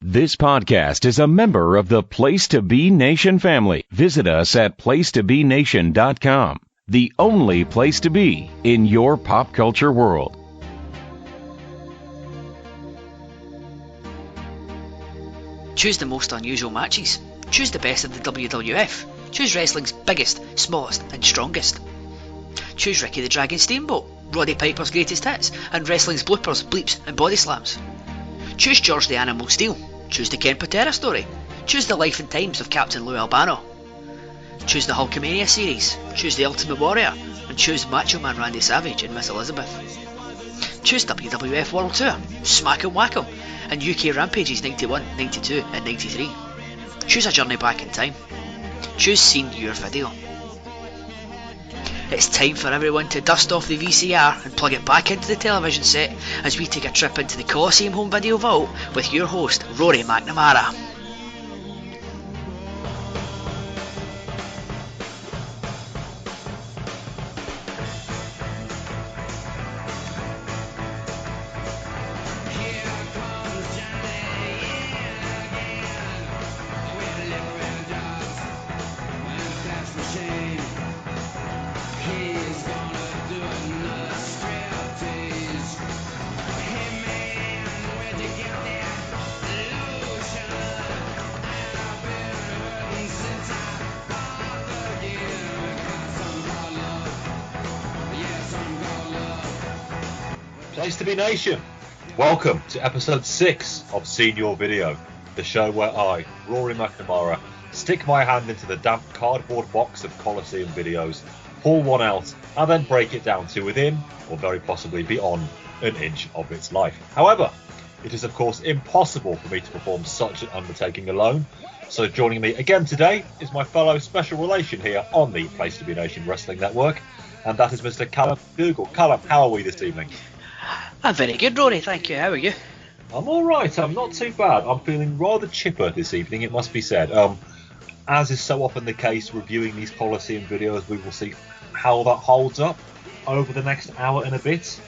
This podcast is a member of the Place to Be Nation family. Visit us at placetobenation.com, the only place to be in your pop culture world. Choose the most unusual matches. Choose the best of the WWF. Choose wrestling's biggest, smallest and strongest. Choose Ricky the Dragon Steamboat, Roddy Piper's greatest hits, and wrestling's bloopers, bleeps and body slams. Choose George the Animal Steel. Choose the Ken Patera story. Choose the life and times of Captain Lou Albano. Choose the Hulkamania series. Choose the Ultimate Warrior. And choose Macho Man Randy Savage and Miss Elizabeth. Choose WWF World Tour, Smack 'em Whack 'em, and UK Rampages 91, 92 and 93. Choose a journey back in time. Choose Seen Your Video. It's time for everyone to dust off the VCR and plug it back into the television set as we take a trip into the Coliseum Home Video Vault with your host, Rory McNamara. Place to Be Nation, welcome to episode 6 of Seen Your Video, the show where I, Rory McNamara, stick my hand into the damp cardboard box of Coliseum videos, pull one out, and then break it down to within, or very possibly beyond, an inch of its life. However, it is of course impossible for me to perform such an undertaking alone, so joining me again today is my fellow special relation here on the Place to Be Nation Wrestling Network, and that is Mr. Calum McDougall. Calum, how are we this evening? I'm very good, Rory, thank you. How are you? I'm alright, I'm not too bad. I'm feeling rather chipper this evening, it must be said. As is so often the case, reviewing these Coliseum videos, we will see how that holds up over the next hour and a bit.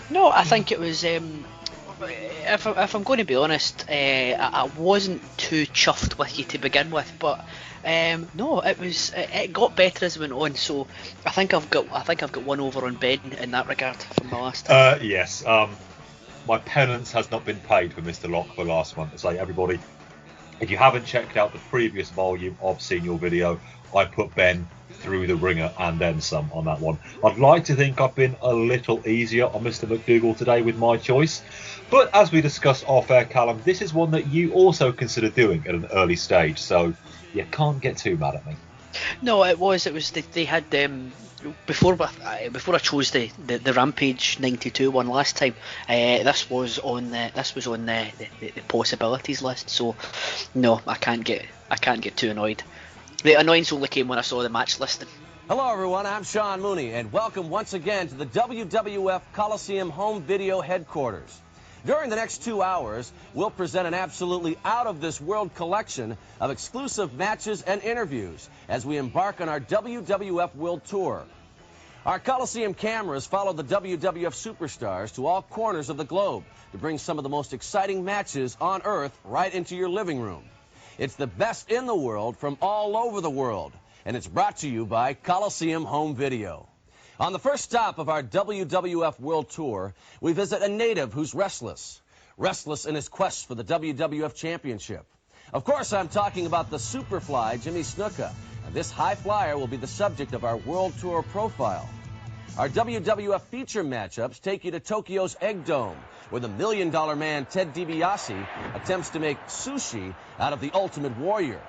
No, I think it was, if I'm going to be honest, I wasn't too chuffed with you to begin with, but no, it got better as it went on. So I think I've got one over on Ben in that regard from the last time. Yes, my penance has not been paid for Mr. Locke for last month. So everybody, if you haven't checked out the previous volume of Seen Your Video, I put Ben through the ringer and then some on that one. I'd like to think I've been a little easier on Mr. McDougall today with my choice, but as we discussed off air, Calum, this is one that you also consider doing at an early stage, so you can't get too mad at me. No, it was they had before I chose the Rampage 92 one last time. This was on the possibilities list. So no, I can't get too annoyed. The annoyance only came when I saw the match listing. Hello everyone, I'm Sean Mooney, and welcome once again to the WWF Coliseum Home Video Headquarters. During the next 2 hours, we'll present an absolutely out-of-this-world collection of exclusive matches and interviews as we embark on our WWF World Tour. Our Coliseum cameras follow the WWF superstars to all corners of the globe to bring some of the most exciting matches on Earth right into your living room. It's the best in the world from all over the world, and it's brought to you by Coliseum Home Video. On the first stop of our WWF World Tour, we visit a native who's restless in his quest for the WWF Championship. Of course, I'm talking about the Superfly Jimmy Snuka, and this high flyer will be the subject of our World Tour profile. Our WWF feature matchups take you to Tokyo's Egg Dome, where the $1 Million Man Ted DiBiase attempts to make sushi out of the Ultimate Warrior.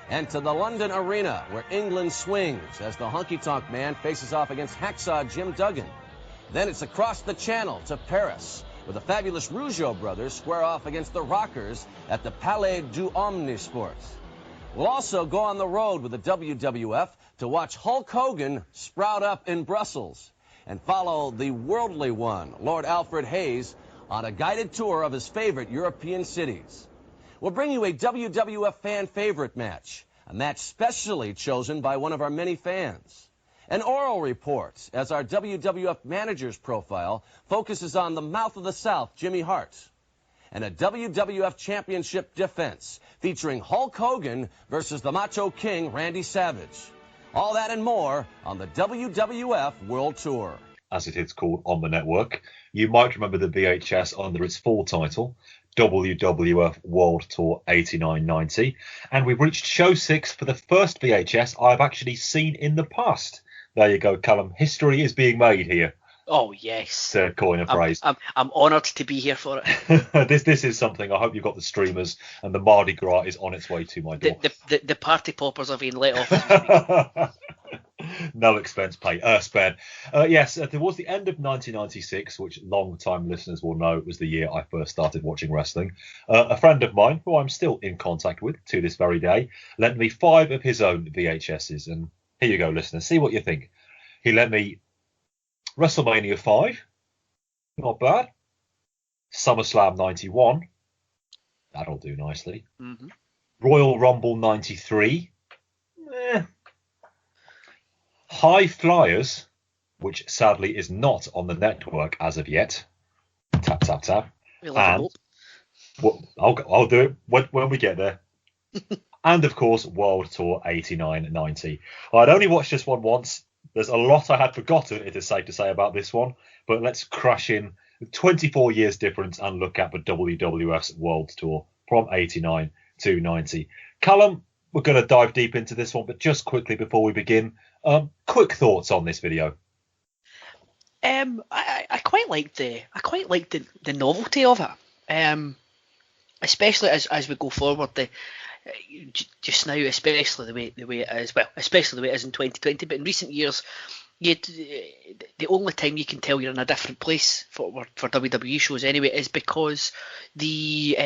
And to the London Arena, where England swings as the Honky Tonk Man faces off against Hacksaw Jim Duggan. Then it's across the channel to Paris, where the fabulous Rougeau brothers square off against the Rockers at the Palais du Omnisports. We'll also go on the road with the WWF to watch Hulk Hogan sprout up in Brussels and follow the worldly one, Lord Alfred Hayes, on a guided tour of his favorite European cities. We'll bring you a WWF fan favorite match, a match specially chosen by one of our many fans. An oral report, as our WWF manager's profile focuses on the Mouth of the South, Jimmy Hart. and a WWF Championship defense featuring Hulk Hogan versus the Macho King Randy Savage. All that and more on the WWF World Tour. As it is called on the network. You might remember the VHS under its full title, WWF World Tour 89-90. And we've reached show 6 for the first VHS I've actually seen in the past. There you go, Calum. History is being made here. Oh, yes. To coin a phrase. I'm honoured to be here for it. This is something. I hope you've got the streamers and the Mardi Gras is on its way to my door. The party poppers are being let off. No expense spared. Yes, towards the end of 1996, which long-time listeners will know was the year I first started watching wrestling, a friend of mine, who I'm still in contact with to this very day, lent me 5 of his own VHSs. And here you go, listeners. See what you think. He lent me WrestleMania 5, not bad. SummerSlam 91, that'll do nicely. Mm-hmm. Royal Rumble 93, High Flyers, which sadly is not on the network as of yet. Tap, tap, tap. And I'll do it when we get there. And of course, World Tour 89-90. I'd only watched this one once. There's a lot I had forgotten, it is safe to say, about this one. But let's crash in 24 years difference and look at the WWF's World Tour from 89 to 90. Calum, we're going to dive deep into this one, but just quickly before we begin, quick thoughts on this video. I quite liked the novelty of it. Especially as we go forward, just now, especially the way it is. Well, especially the way it is in 2020. But in recent years, the only time you can tell you're in a different place for WWE shows anyway is because the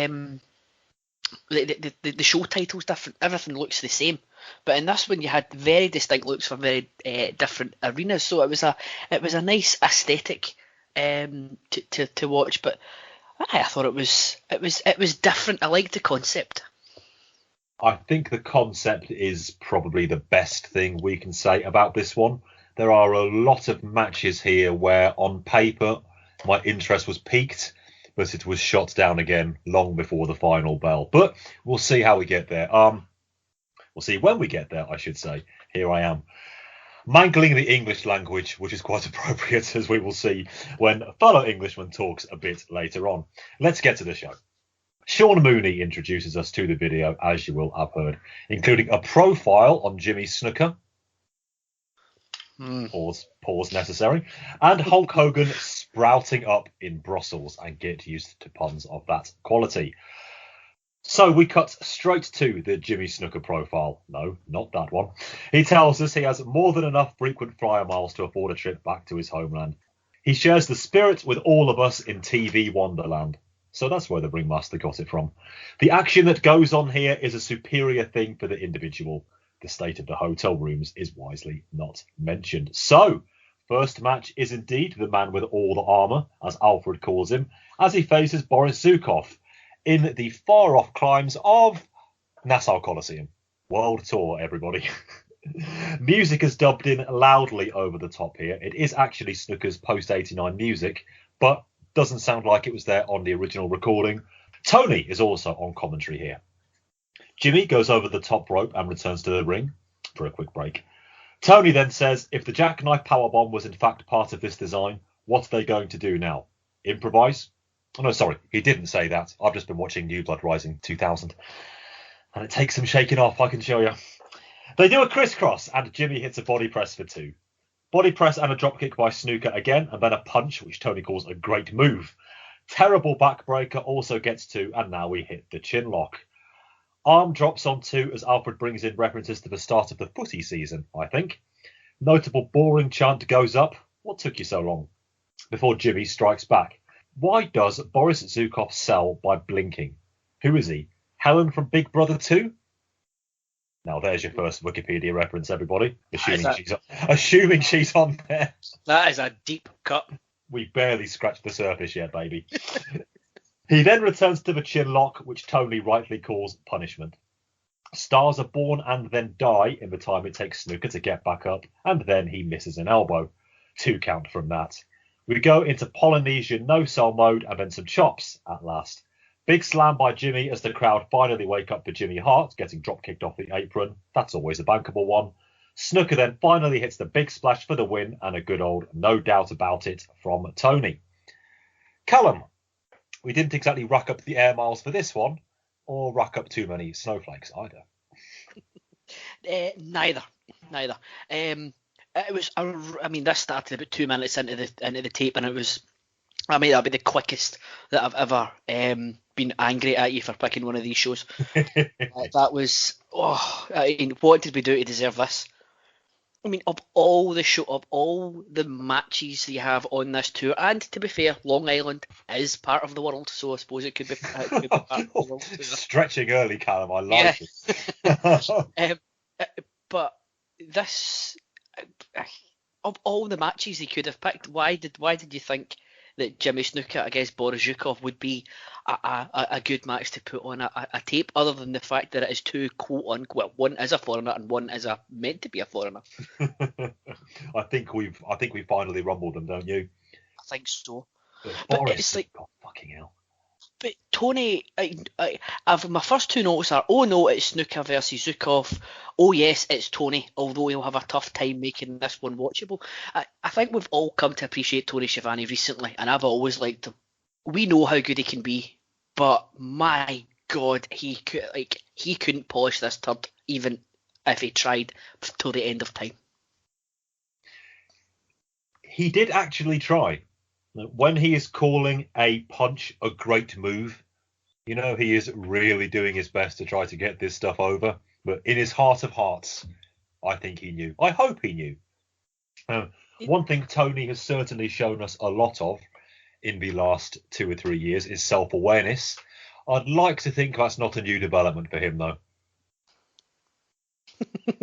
show title's different. Everything looks the same. But in this one, you had very distinct looks for very different arenas. So it was a nice aesthetic to watch. But I thought it was different. I liked the concept. I think the concept is probably the best thing we can say about this one. There are a lot of matches here where on paper my interest was piqued, but it was shot down again long before the final bell. But we'll see how we get there. We'll see when we get there, I should say. Here I am, mangling the English language, which is quite appropriate, as we will see when a fellow Englishman talks a bit later on. Let's get to the show. Sean Mooney introduces us to the video, as you will have heard, including a profile on Jimmy Snuka. Pause necessary. And Hulk Hogan sprouting up in Brussels, and get used to puns of that quality. So we cut straight to the Jimmy Snuka profile. No, not that one. He tells us he has more than enough frequent flyer miles to afford a trip back to his homeland. He shares the spirit with all of us in TV Wonderland. So that's where the ringmaster got it from. The action that goes on here is a superior thing for the individual. The state of the hotel rooms is wisely not mentioned. So, first match is indeed the man with all the armour, as Alfred calls him, as he faces Boris Zukov in the far-off climbs of Nassau Coliseum. World Tour, everybody. Music is dubbed in loudly over the top here. It is actually Snuka's post-89 music, but doesn't sound like it was there on the original recording. Tony is also on commentary here. Jimmy goes over the top rope and returns to the ring for a quick break. Tony then says, if the jackknife powerbomb was in fact part of this design, what are they going to do now? Improvise? Oh, no, sorry, he didn't say that. I've just been watching New Blood Rising 2000. And it takes some shaking off, I can show you. They do a crisscross, and Jimmy hits a body press for 2. Body press and a dropkick by Snuka again, and then a punch, which Tony calls a great move. Terrible backbreaker also gets 2, and now we hit the chin lock. Arm drops on 2 as Alfred brings in references to the start of the footy season, I think. Notable boring chant goes up. What took you so long? Before Jimmy strikes back. Why does Boris Zukov sell by blinking? Who is he? Helen from Big Brother 2? Now there's your first Wikipedia reference, everybody. Assuming she's on there. That is a deep cut. We barely scratched the surface yet, baby. He then returns to the chin lock, which Tony rightly calls punishment. Stars are born and then die in the time it takes Snuka to get back up, and then he misses an elbow. 2 count from that. We go into Polynesian no-sell mode and then some chops at last. Big slam by Jimmy as the crowd finally wake up for Jimmy Hart, getting drop kicked off the apron. That's always a bankable one. Snuka then finally hits the big splash for the win, and a good old no doubt about it from Tony. Calum, we didn't exactly rack up the air miles for this one, or rack up too many snowflakes either. Neither. It was. I mean, this started about 2 minutes into the tape, and it was. I mean, that'll be the quickest that I've ever been angry at you for picking one of these shows. That was. Oh, I mean, what did we do to deserve this? I mean, of all the matches you have on this tour, and to be fair, Long Island is part of the world, so I suppose it could be part of the world tour. Stretching early, Callum. I like it. But this, of all the matches he could have picked, why did you think that Jimmy Snuka against Boris Zhukov would be a good match to put on a tape, other than the fact that it is two quote unquote, one is a foreigner and one is meant to be a foreigner? I think we finally rumbled them, don't you? I think so. But Boris, it's like, God fucking hell. But Tony, my first two notes are, oh no, it's Snuka versus Zhukov. Oh yes, it's Tony, although he'll have a tough time making this one watchable. I think we've all come to appreciate Tony Schiavone recently, and I've always liked him. We know how good he can be, but my God, he couldn't polish this turd, even if he tried till the end of time. He did actually try. When he is calling a punch a great move, he is really doing his best to try to get this stuff over. But in his heart of hearts, I think he knew. I hope he knew. One thing Tony has certainly shown us a lot of in the last 2 or 3 years is self-awareness. I'd like to think that's not a new development for him, though.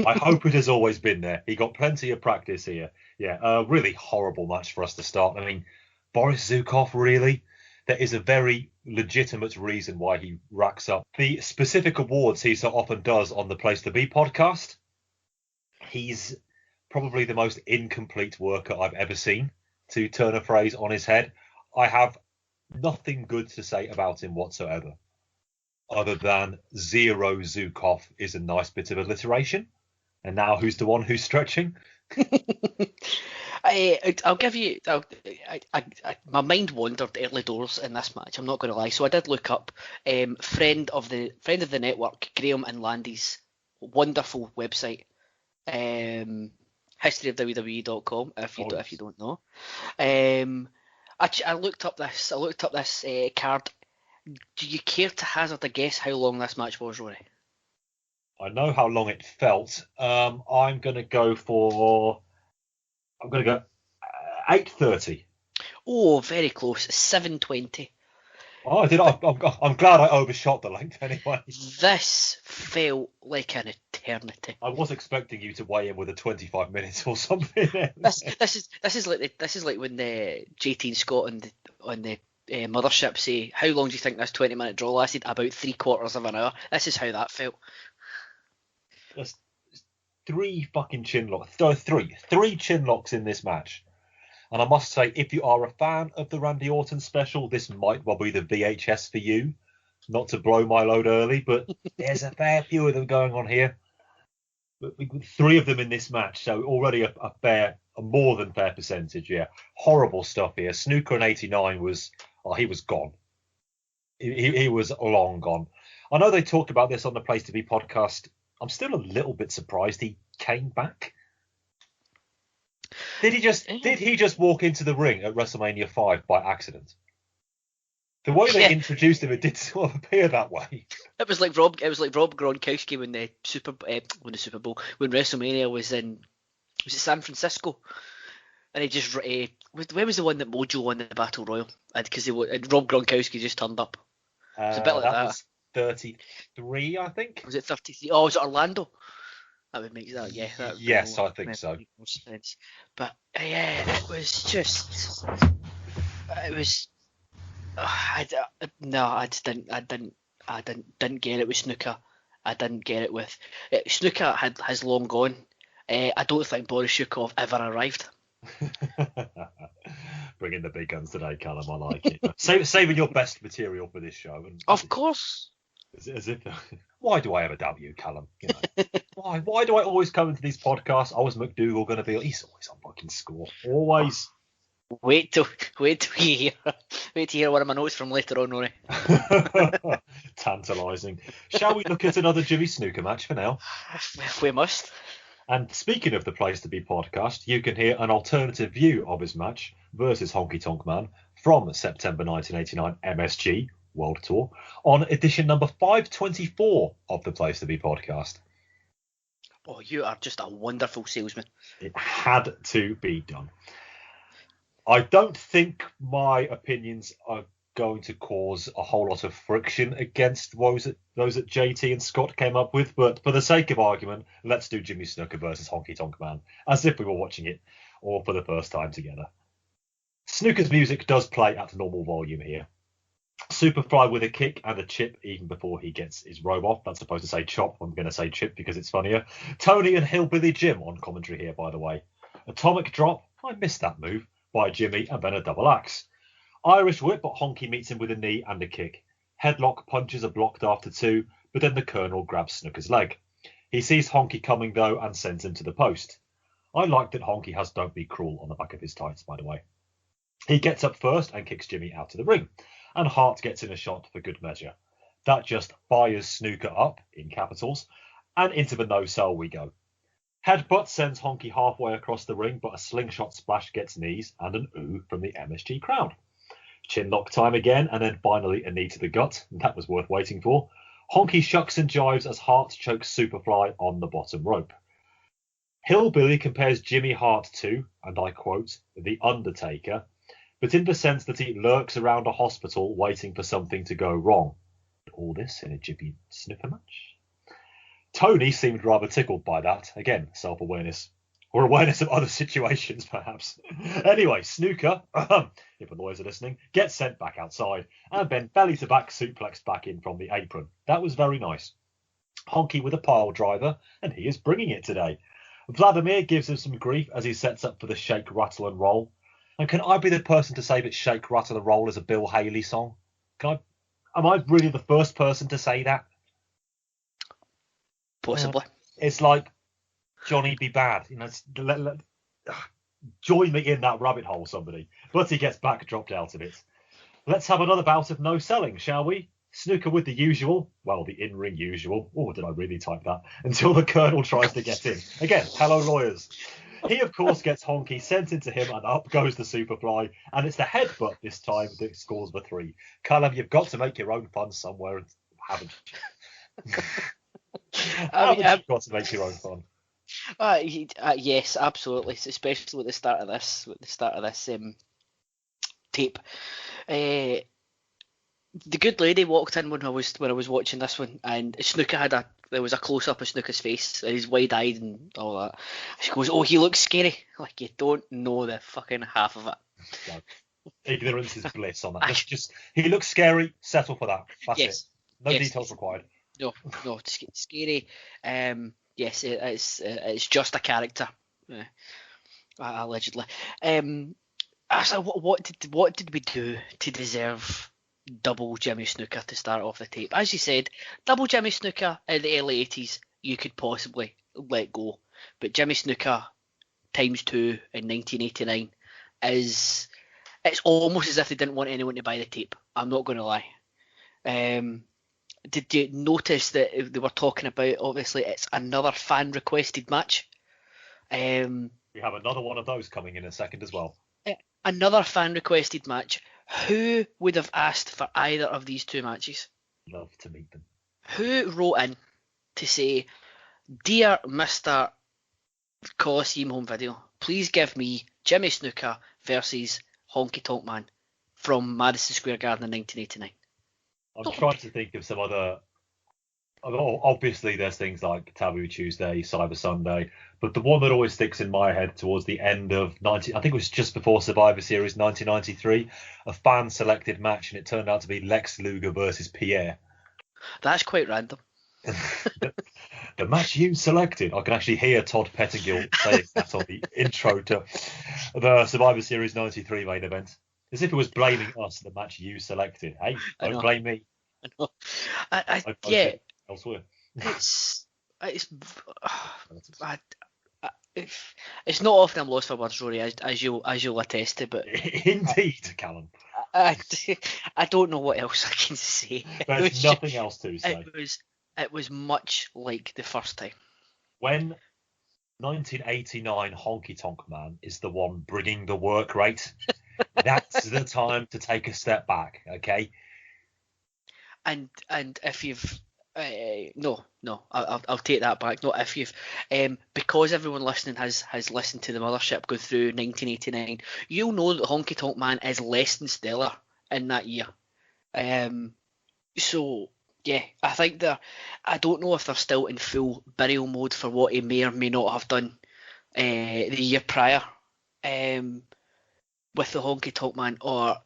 I hope it has always been there. He got plenty of practice here. Yeah, a really horrible match for us to start. I mean, Boris Zhukov, really? There is a very legitimate reason why he racks up the specific awards he so often does on the Place to Be podcast. He's probably the most incomplete worker I've ever seen, to turn a phrase on his head. I have nothing good to say about him whatsoever, other than Zero Zhukov is a nice bit of alliteration. And now who's the one who's stretching? I'll give you. My mind wandered early doors in this match. I'm not going to lie. So I did look up friend of the network, Graham and Landy's wonderful website, historyofwwe.com. If you don't know, I looked up this. Card. Do you care to hazard a guess how long this match was, Rory? I know how long it felt. I'm going to go 8:30. Oh, very close. 7:20. Oh, I did. I'm glad I overshot the length anyway. This felt like an eternity. I was expecting you to weigh in with a 25 minutes or something. This is like when the JT and Scott on the mothership say, how long do you think this 20-minute draw lasted? About 3/4 of an hour. This is how that felt. There's 3 fucking chin locks. Three chin locks in this match. And I must say, if you are a fan of the Randy Orton special, this might well be the VHS for you. Not to blow my load early, but there's a fair few of them going on here. But 3 of them in this match, so already a more than fair percentage. Yeah, horrible stuff here. Snuka in '89 he was gone. He was long gone. I know they talked about this on the Place to Be podcast. I'm still a little bit surprised he came back. Did he just walk into the ring at WrestleMania 5 by accident? The way they introduced him, it did sort of appear that way. It was like Rob Gronkowski when the Super Bowl, when WrestleMania was it San Francisco, and he just where was the one that Mojo won the Battle Royal? Because Rob Gronkowski just turned up. It's a bit like that. Was 33, I think. Was it 33? Oh, was it Orlando? That would make that, yeah. That would yes, I think so. Make more sense. But yeah, it was just. It was. I just didn't get it with Snuka. I didn't get it with Snuka has long gone. I don't think Boris Zhukov ever arrived. Bringing the big guns today, Callum. I like it. Saving your best material for this show. And Of course. as if, why do I ever doubt you, Callum? You know, why do I always come into these podcasts? I was McDougall going to be. He's always on fucking score. Always. Wait till you hear one of my notes from later on, Rory. Tantalising. Shall we look at another Jimmy Snuka match for now? We must. And speaking of the Place to Be podcast, you can hear an alternative view of his match versus Honky Tonk Man from September 1989 MSG World Tour on edition number 524 of the Place to Be podcast. Oh, you are just a wonderful salesman. It had to be done. I don't think my opinions are going to cause a whole lot of friction against those that JT and Scott came up with, but for the sake of argument, let's do Jimmy Snuka versus Honky Tonk Man, as if we were watching it all for the first time together. Snuka's music does play at normal volume here. Superfly with a kick and a chip even before he gets his robe off. That's supposed to say chop. I'm going to say chip because it's funnier. Tony and Hillbilly Jim on commentary here, by the way. Atomic drop. I missed that move. By Jimmy and then a double axe. Irish whip, but Honky meets him with a knee and a kick. Headlock punches are blocked after two, but then the Colonel grabs Snuka's leg. He sees Honky coming though and sends him to the post. I like that Honky has Don't Be Cruel on the back of his tights, by the way. He gets up first and kicks Jimmy out of the ring, and Hart gets in a shot for good measure. That just fires Snuka up, in capitals, and into the no-cell we go. Headbutt sends Honky halfway across the ring, but a slingshot splash gets knees and an ooh from the MSG crowd. Chinlock time again, and then finally a knee to the gut. That was worth waiting for. Honky shucks and jives as Hart chokes Superfly on the bottom rope. Hillbilly compares Jimmy Hart to, and I quote, The Undertaker, but in the sense that he lurks around a hospital waiting for something to go wrong. All this in a Jimmy Snuka match? Tony seemed rather tickled by that. Again, self-awareness. Or awareness of other situations, perhaps. Anyway, Snuka, if the lawyers are listening, gets sent back outside and then belly-to-back suplexed back in from the apron. That was very nice. Honky with a pile driver, and he is bringing it today. Vladimir gives him some grief as he sets up for the Shake, Rattle and Roll. And can I be the person to say that Shake, Rattle and Roll is a Bill Haley song? Am I really the first person to say that? Possibly. It's like Johnny Be Bad. You know, join me in that rabbit hole, somebody. But he gets back dropped out of it. Let's have another bout of no selling, shall we? Snuka with the usual. Well, the in-ring usual. Oh, did I really type that? Until the Colonel tries to get in. Again, hello, lawyers. He, of course, gets Honky sent into him, and up goes the Superfly. And it's the headbutt this time that scores the 3. Calum, you've got to make your own fun somewhere, haven't you? You've got to make your own fun. Yes, absolutely. Especially with the start of this tape. The good lady walked in when I was watching this one, and Snuka there was a close up of Snuka's face. He's wide eyed and all that. She goes, "Oh, he looks scary." Like, you don't know the fucking half of it. No. Ignorance is bliss on that. Just he looks scary. Settle for that. That's it. No details required. No, it's scary. Yes, it's just a character, allegedly. So what did we do to deserve double Jimmy Snuka to start off the tape? As you said, double Jimmy Snuka in the early 80s, you could possibly let go, but Jimmy Snuka times 2 in 1989 it's almost as if they didn't want anyone to buy the tape. I'm not going to lie. Did you notice that they were talking about, obviously, it's another fan-requested match? We have another one of those coming in a second as well. Another fan-requested match. Who would have asked for either of these two matches? Love to meet them. Who wrote in to say, "Dear Mr. Coliseum Home Video, please give me Jimmy Snuka versus Honky Tonk Man from Madison Square Garden in 1989. I'm trying to think of some other. Obviously, there's things like Taboo Tuesday, Cyber Sunday, but the one that always sticks in my head towards the end of I think it was just before Survivor Series 1993, a fan-selected match, and it turned out to be Lex Luger versus Pierre. That's quite random. The match you selected. I can actually hear Todd Pettingill saying that on the intro to the Survivor Series 93 main event. As if it was blaming us, the match you selected. Hey, don't blame me. I know. I I yeah, elsewhere. it's I, it's not often I'm lost for words, Rory, as you'll attest to, but Indeed, Callum. I don't know what else I can say. There's nothing else to say. It was much like the first time. When 1989 Honky Tonk Man is the one bringing the work rate, that's the time to take a step back, okay? And if you've I'll take that back. Not if you've because everyone listening has listened to the Mothership go through 1989, you'll know that Honky Tonk Man is less than stellar in that year. So yeah, I think I don't know if they're still in full burial mode for what he may or may not have done the year prior with the Honky Tonk Man, or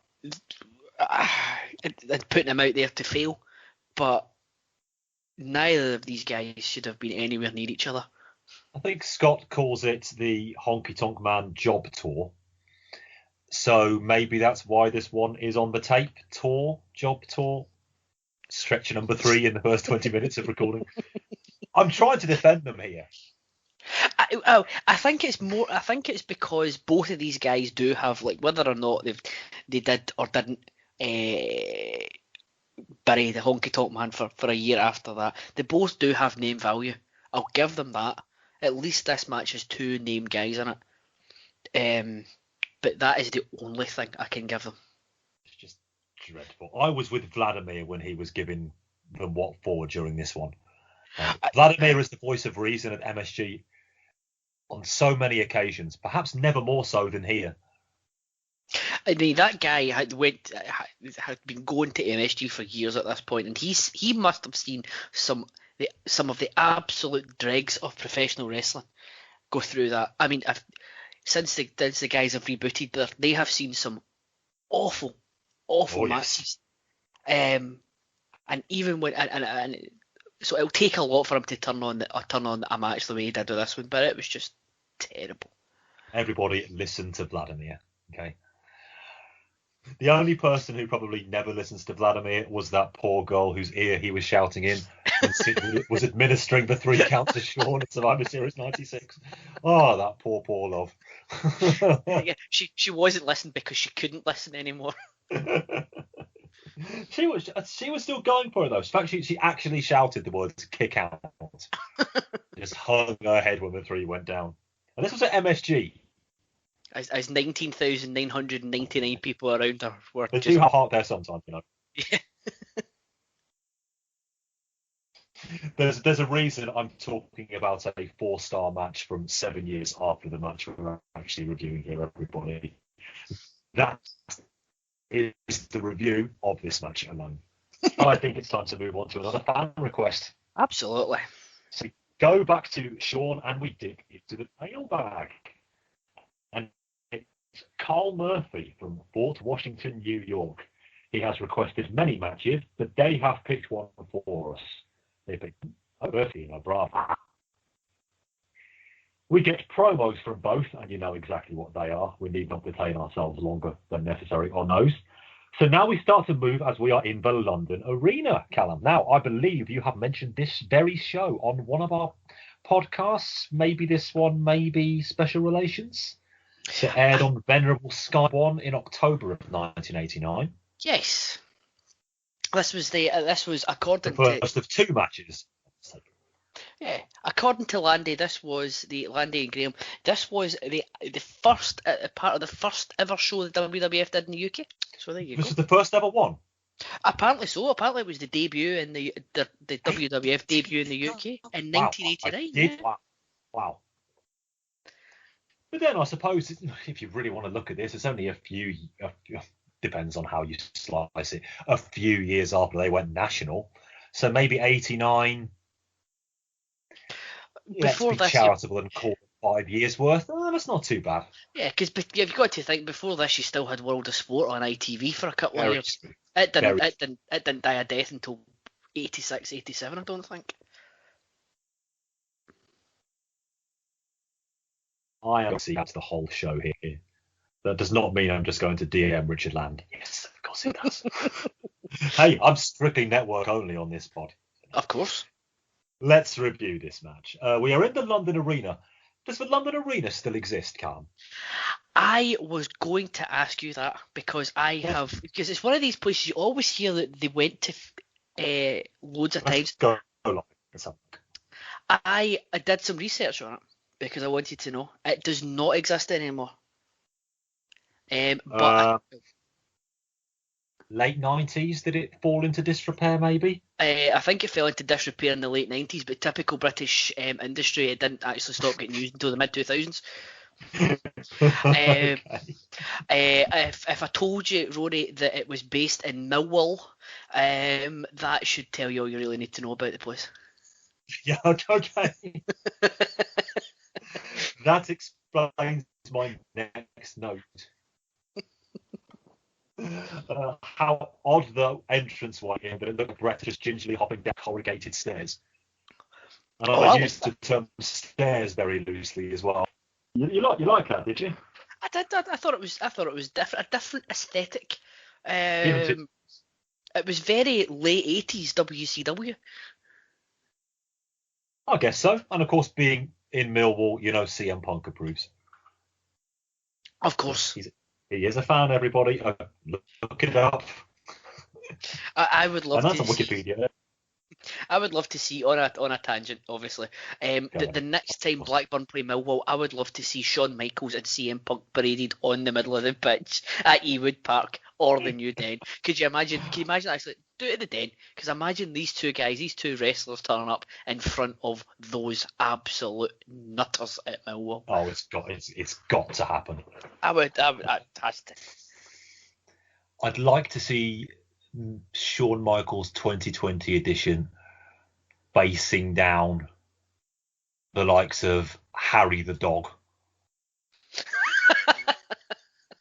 and putting him out there to fail. But neither of these guys should have been anywhere near each other. I think Scott calls it the Honky Tonk Man Job Tour. So maybe that's why this one is on the tape. Job tour. Stretch number 3 in the first 20 minutes of recording. I'm trying to defend them here. I think it's because both of these guys do have, like, whether or not they did or didn't bury the Honky Tonk Man for a year after that, they both do have name value. I'll give them that. At least this match has 2 named guys in it. But that is the only thing I can give them. It's just dreadful. I was with Vladimir when he was giving them what for during this one. Vladimir is the voice of reason at MSG on so many occasions, perhaps never more so than here. I mean, that guy had been going to MSG for years at this point, and he must have seen some of the absolute dregs of professional wrestling go through that. I mean, since the guys have rebooted, they have seen some awful matches. And even when and so it'll take a lot for him to turn on a match the way he did with this one, but it was just terrible. Everybody listen to Vladimir, okay? The only person who probably never listens to Vladimir was that poor girl whose ear he was shouting in when Sidney was administering the 3 counts to Sean at Survivor Series 96. Oh, that poor love. Yeah, she wasn't listening because she couldn't listen anymore. She was still going for it though. In fact, she actually shouted the words "kick out." Just hung her head when the 3 went down. And this was at MSG. As 19,999 people around her were They just... do have heart there sometimes, you know. Yeah. There's a reason I'm talking about a 4-star match from 7 years after the match we're actually reviewing here, everybody. That is the review of this match alone. I think it's time to move on to another fan request. Absolutely. So we go back to Sean and we dig into the mailbag. And it's Carl Murphy from Fort Washington, New York. He has requested many matches, but they have picked one for us. They picked Murphy and Bravo. We get promos from both, and you know exactly what they are. We need not detain ourselves longer than necessary on those. So now we start to move as we are in the London Arena, Callum. Now, I believe you have mentioned this very show on one of our podcasts. Maybe this one, maybe Special Relations. It aired on Venerable Sky One in October of 1989. Yes. This was according the first of 2 matches. Yeah, according to Landy, Landy and Graham, this was the first part of the first ever show the WWF did in the UK. So there you go. This is the first ever one. Apparently so. Apparently it was the debut in the WWF debut in the UK in 1989. Wow. But then I suppose if you really want to look at this, it's only a few. Depends on how you slice it. A few years after they went national, so maybe 89. Before Let's be charitable and call it 5 years worth. Oh, that's not too bad. Yeah, because you've got to think before this, you still had World of Sport on ITV for a couple of years. It didn't die a death until 86, 87, I don't think. I am see that's the whole show here. That does not mean I'm just going to DM Richard Land. Yes, of course it does. Hey, I'm strictly network only on this pod. Of course. Let's review this match. We are in the London Arena. Does the London Arena still exist, Calum? I was going to ask you that because because it's one of these places you always hear that they went to loads of times. Go live. Let's have a look. I did some research on it because I wanted to know. It does not exist anymore. But late 90s, did it fall into disrepair maybe? I think it fell into disrepair in the late 90s, but typical British industry, it didn't actually stop getting used until the mid 2000s. Okay. If I told you, Rory, that it was based in Millwall, that should tell you all you really need to know about the place. Yeah, okay. That explains my next note. How odd the entrance was in, but it looked like Brett just gingerly hopping down corrugated stairs. And I used the term stairs very loosely as well. You like that, did you? I did. I thought it was different, a different aesthetic. It was very late 80s WCW. I guess so. And of course, being in Millwall, CM Punk approves. Of course. He is a fan, everybody. Look it up. I would love and to. And that's on Wikipedia. I would love to see, on a tangent, obviously, the next time Blackburn play Millwall, I would love to see Shawn Michaels and CM Punk paraded on the middle of the pitch at Ewood Park or the New Den. Can you imagine actually do it at the Den? Because imagine these two wrestlers turning up in front of those absolute nutters at Millwall. Oh, it's got to happen. I'd like to see Shawn Michaels 2020 edition facing down the likes of Harry the Dog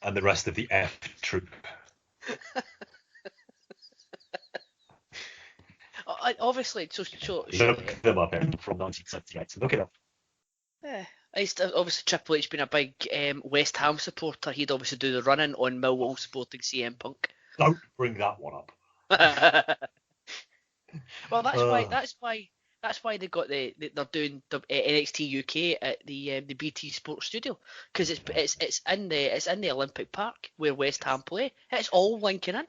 and the rest of the F troop. Obviously, so look them up from 1978. Look it up. Yeah. Obviously, Triple H being a big West Ham supporter, he'd obviously do the running on Millwall supporting CM Punk. Don't bring that one up. Well, that's why they got they're doing the NXT UK at the BT Sports Studio, because it's in the Olympic Park where West Ham play. It's all linking in.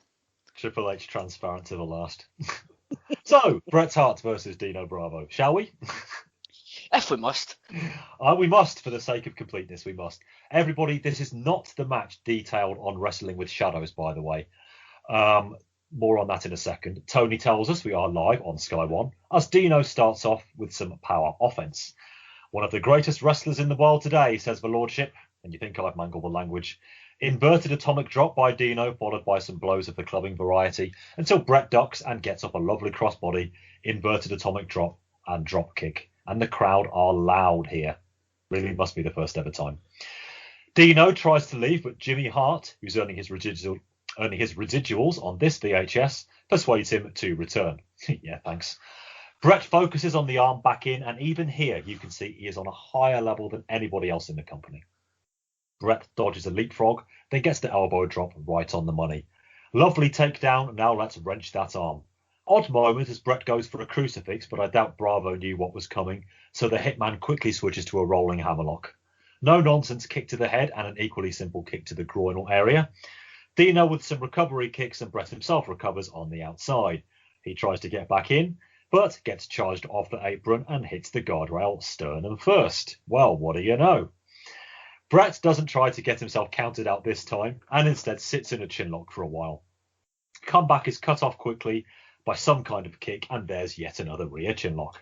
Triple H transparent to the last. So, Bret Hart versus Dino Bravo, shall we? If we must. We must, for the sake of completeness, we must. Everybody, this is not the match detailed on Wrestling with Shadows, by the way. More on that in a second. Tony tells us we are live on Sky One, as Dino starts off with some power offense. One of the greatest wrestlers in the world today, says the Lordship, and you think I've mangled the language. Inverted atomic drop by Dino, followed by some blows of the clubbing variety, until Bret ducks and gets up a lovely crossbody, inverted atomic drop and drop kick. And the crowd are loud here. Really must be the first ever time. Dino tries to leave, but Jimmy Hart, who's earning his residuals on this VHS, persuades him to return. Yeah, thanks. Bret focuses on the arm back in, and even here you can see he is on a higher level than anybody else in the company. Bret dodges a leapfrog, then gets the elbow drop right on the money. Lovely takedown, now let's wrench that arm. Odd moment as Bret goes for a crucifix, but I doubt Bravo knew what was coming, so the Hitman quickly switches to a rolling hammerlock. No nonsense kick to the head and an equally simple kick to the groinal area. Dino with some recovery kicks, and Bret himself recovers on the outside. He tries to get back in, but gets charged off the apron and hits the guardrail sternum first. Well, what do you know? Bret doesn't try to get himself counted out this time, and instead sits in a chinlock for a while. Comeback is cut off quickly by some kind of kick, and there's yet another rear chinlock.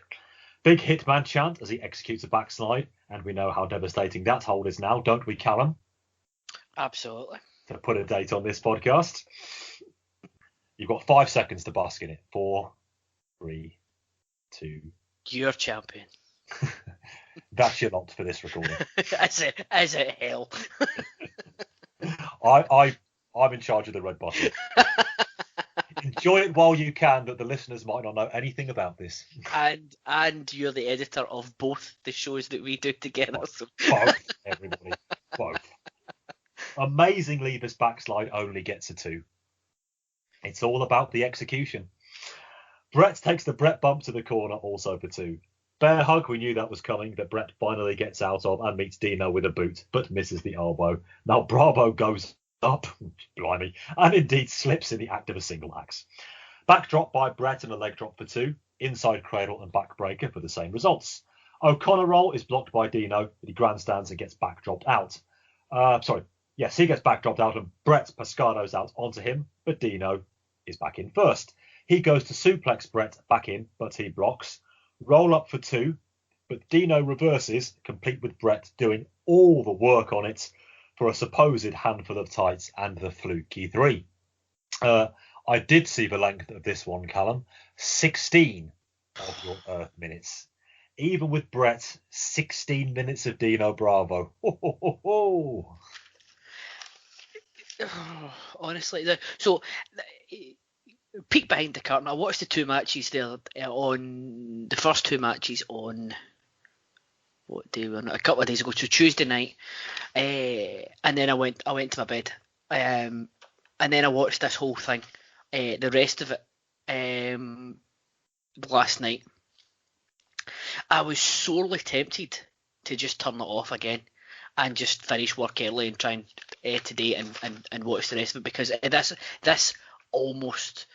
Big Hitman chant as he executes a backslide, and we know how devastating that hold is now, don't we, Calum? Absolutely. To put a date on this podcast, you've got 5 seconds to bask in it. 4, 3, 2. You're champion. That's your lot for this recording. As it hell. I'm in charge of the red button. Enjoy it while you can, but the listeners might not know anything about this. And you're the editor of both the shows that we do together. So. Both, everybody. Both. Amazingly, this backslide only gets a 2. It's all about the execution. Brett takes the Brett bump to the corner, also for 2. Bear hug, we knew that was coming, that Brett finally gets out of and meets Dino with a boot, but misses the elbow. Now Bravo goes up, blimey, and indeed slips in the act of a single axe. Backdrop by Brett and a leg drop for 2. Inside cradle and backbreaker for the same results. O'Connor roll is blocked by Dino, but he grandstands and gets backdropped out. He gets backdropped out and Brett Pescado's out onto him, but Dino is back in first. He goes to suplex Brett back in, but he blocks. Roll up for 2, but Dino reverses, complete with Brett doing all the work on it for a supposed handful of tights and the fluky 3. I did see the length of this one, Calum. 16 of your Earth minutes. Even with Brett, 16 minutes of Dino Bravo. Ho, ho, ho, ho. Honestly, peek behind the curtain. I watched the 2 matches there on the first 2 matches on what day were a couple of days ago, so Tuesday night, and then I went to my bed, and then I watched this whole thing, the rest of it, last night. I was sorely tempted to just turn it off again and just finish work early and try and today and watch the rest of it, because this almost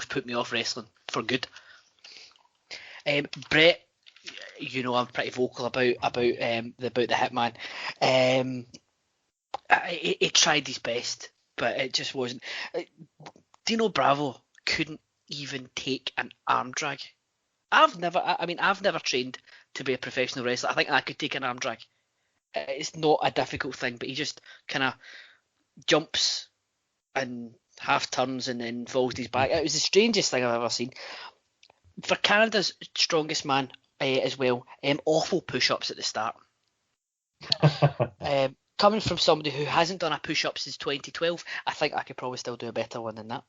put me off wrestling for good. Brett, I'm pretty vocal about the Hitman. He tried his best, but it just wasn't. Dino Bravo couldn't even take an arm drag. I've never trained to be a professional wrestler. I think I could take an arm drag. It's not a difficult thing, but he just kind of jumps and half turns and then falls his back. It was the strangest thing I've ever seen. For Canada's strongest man as well, awful push-ups at the start. Coming from somebody who hasn't done a push-up since 2012, I think I could probably still do a better one than that.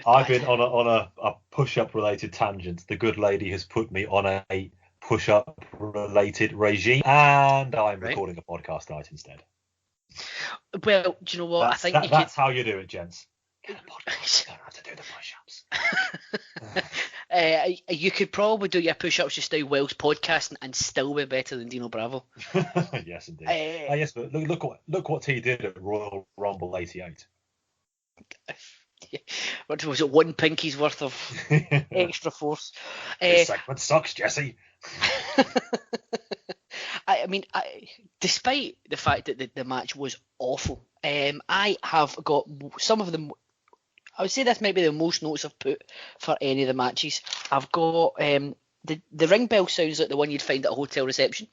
I've been on a push-up related tangent. The good lady has put me on a push-up related regime, and I'm recording a podcast tonight instead. Well, do you know what? That's how you do it, gents. Get a podcast. You don't have to do the push-ups. You could probably do your push-ups just now whilst podcasting and still be better than Dino Bravo. Yes, indeed. Yes, but look what he did at Royal Rumble '88. What was it? 1 pinky's worth of extra force. This segment sucks, Jesse. Despite the fact that the match was awful, I have got some of them. I would say this might be the most notes I've put for any of the matches. I've got the ring bell sounds like the one you'd find at a hotel reception.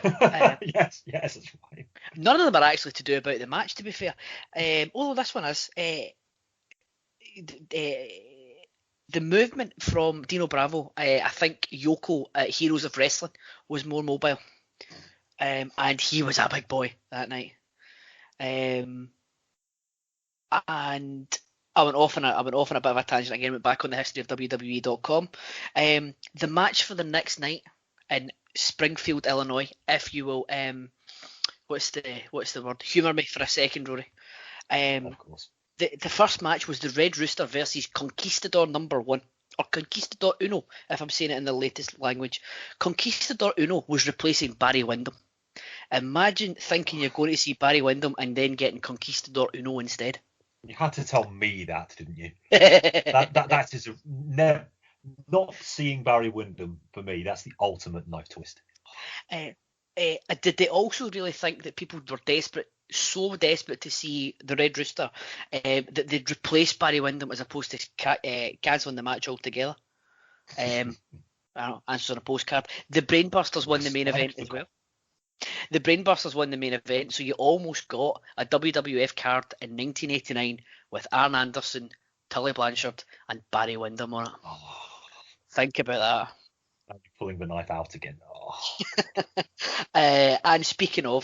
Yes, that's right. None of them are actually to do about the match, to be fair. Although this one is. The movement from Dino Bravo, I think Yoko at Heroes of Wrestling was more mobile, and he was a big boy that night. And I went off on a bit of a tangent again. Went back on the history of WWE.com. The match for the next night in Springfield, Illinois, if you will. What's the word? Humour me for a second, Rory. Of course. The first match was the Red Rooster versus Conquistador number 1, or Conquistador Uno, if I'm saying it in the latest language. Conquistador Uno was replacing Barry Windham. Imagine thinking you're going to see Barry Windham and then getting Conquistador Uno instead. You had to tell me that, didn't you? that is not seeing Barry Windham for me. That's the ultimate knife twist. Did they also really think that people were so desperate to see the Red Rooster that they'd replace Barry Windham as opposed to cancelling the match altogether? I don't know, answers on a postcard. The Brainbusters won the main event as well. The Brainbusters won the main event, so you almost got a WWF card in 1989 with Arn Anderson, Tully Blanchard, and Barry Windham on it. Oh. Think about that. I'm pulling the knife out again. Oh. And speaking of,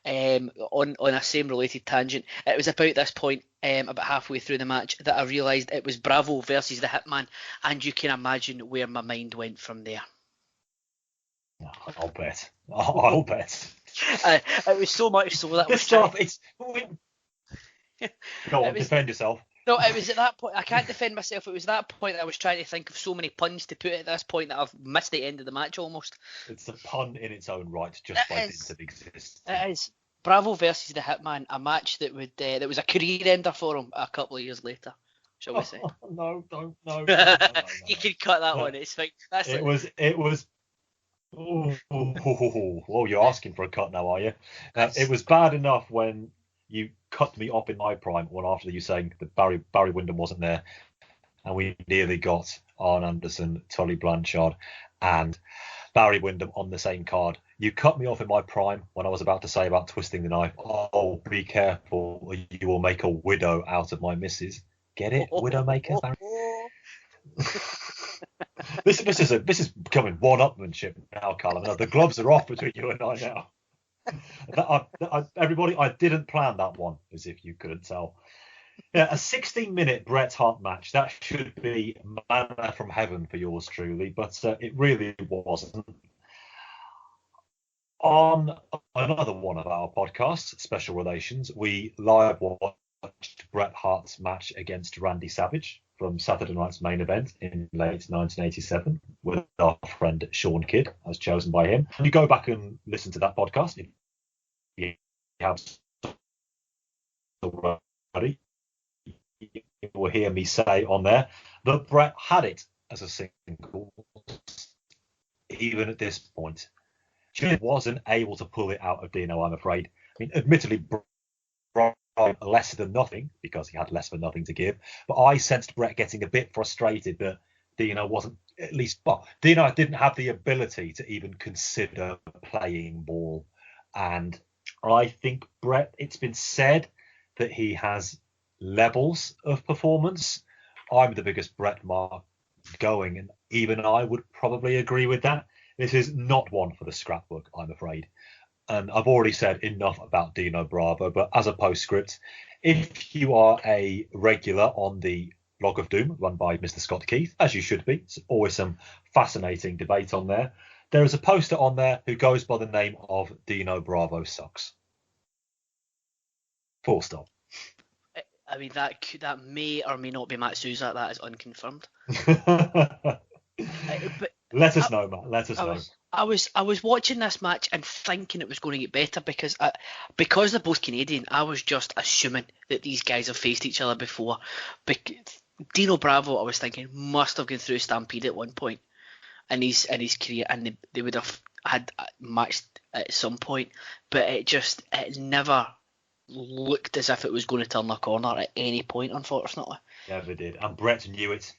on a same related tangent, it was about this point about halfway through the match that I realised it was Bravo versus the Hitman, and you can imagine where my mind went from there. I'll bet. I'll bet. It was so much so that I was stuff. Go on, defend yourself. No, it was at that point. I can't defend myself. It was that point that I was trying to think of so many puns to put at this point that I've missed the end of the match almost. It's a pun in its own right, just by dint of existence. It is. Bravo versus the Hitman, a match that was a career ender for him a couple of years later, shall we say? No. You can cut that one. It's fine. It was. Oh, you're asking for a cut now, are you? It was bad enough when you cut me up in my prime one after you saying that Barry Windham wasn't there, and we nearly got Arn Anderson, Tully Blanchard, and Barry Windham on the same card. You cut me off in my prime when I was about to say about twisting the knife. Oh, be careful, or you will make a widow out of my missus. Get it, Widowmaker, Barry? This is becoming one-upmanship now, Calum. No, the gloves are off between you and I now. Everybody, I didn't plan that one, as if you couldn't tell. Yeah, a 16-minute Bret Hart match. That should be manna from heaven for yours truly, but it really wasn't. On another one of our podcasts, Special Relations, we live watched Bret Hart's match against Randy Savage from Saturday Night's Main Event in late 1987 with our friend Sean Kidd, as chosen by him. And you go back and listen to that podcast if you have already. You will hear me say on there that Bret had it as a single, even at this point. She wasn't able to pull it out of Dino, I'm afraid. I mean, admittedly, less than nothing because he had less than nothing to give. But I sensed Bret getting a bit frustrated that Dino wasn't, at least, well, Dino didn't have the ability to even consider playing ball. And I think Bret, it's been said that he has levels of performance. I'm the biggest Bret mark going, and even I would probably agree with that. This is not one for the scrapbook, I'm afraid. And I've already said enough about Dino Bravo, but as a postscript, if you are a regular on the Log of Doom run by Mr. Scott Keith, as you should be, it's always some fascinating debate on there. There is a poster on there who goes by the name of Dino Bravo Sucks. Full stop. I mean, that may or may not be Matt Souza. That is unconfirmed. But let us know, Matt. Let us know. I was watching this match and thinking it was going to get better because they're both Canadian. I was just assuming that these guys have faced each other before. Dino Bravo, I was thinking, must have gone through Stampede at one point in his career, and they would have had matched at some point. But it never looked as if it was going to turn a corner at any point, unfortunately. Never did, and Bret knew it.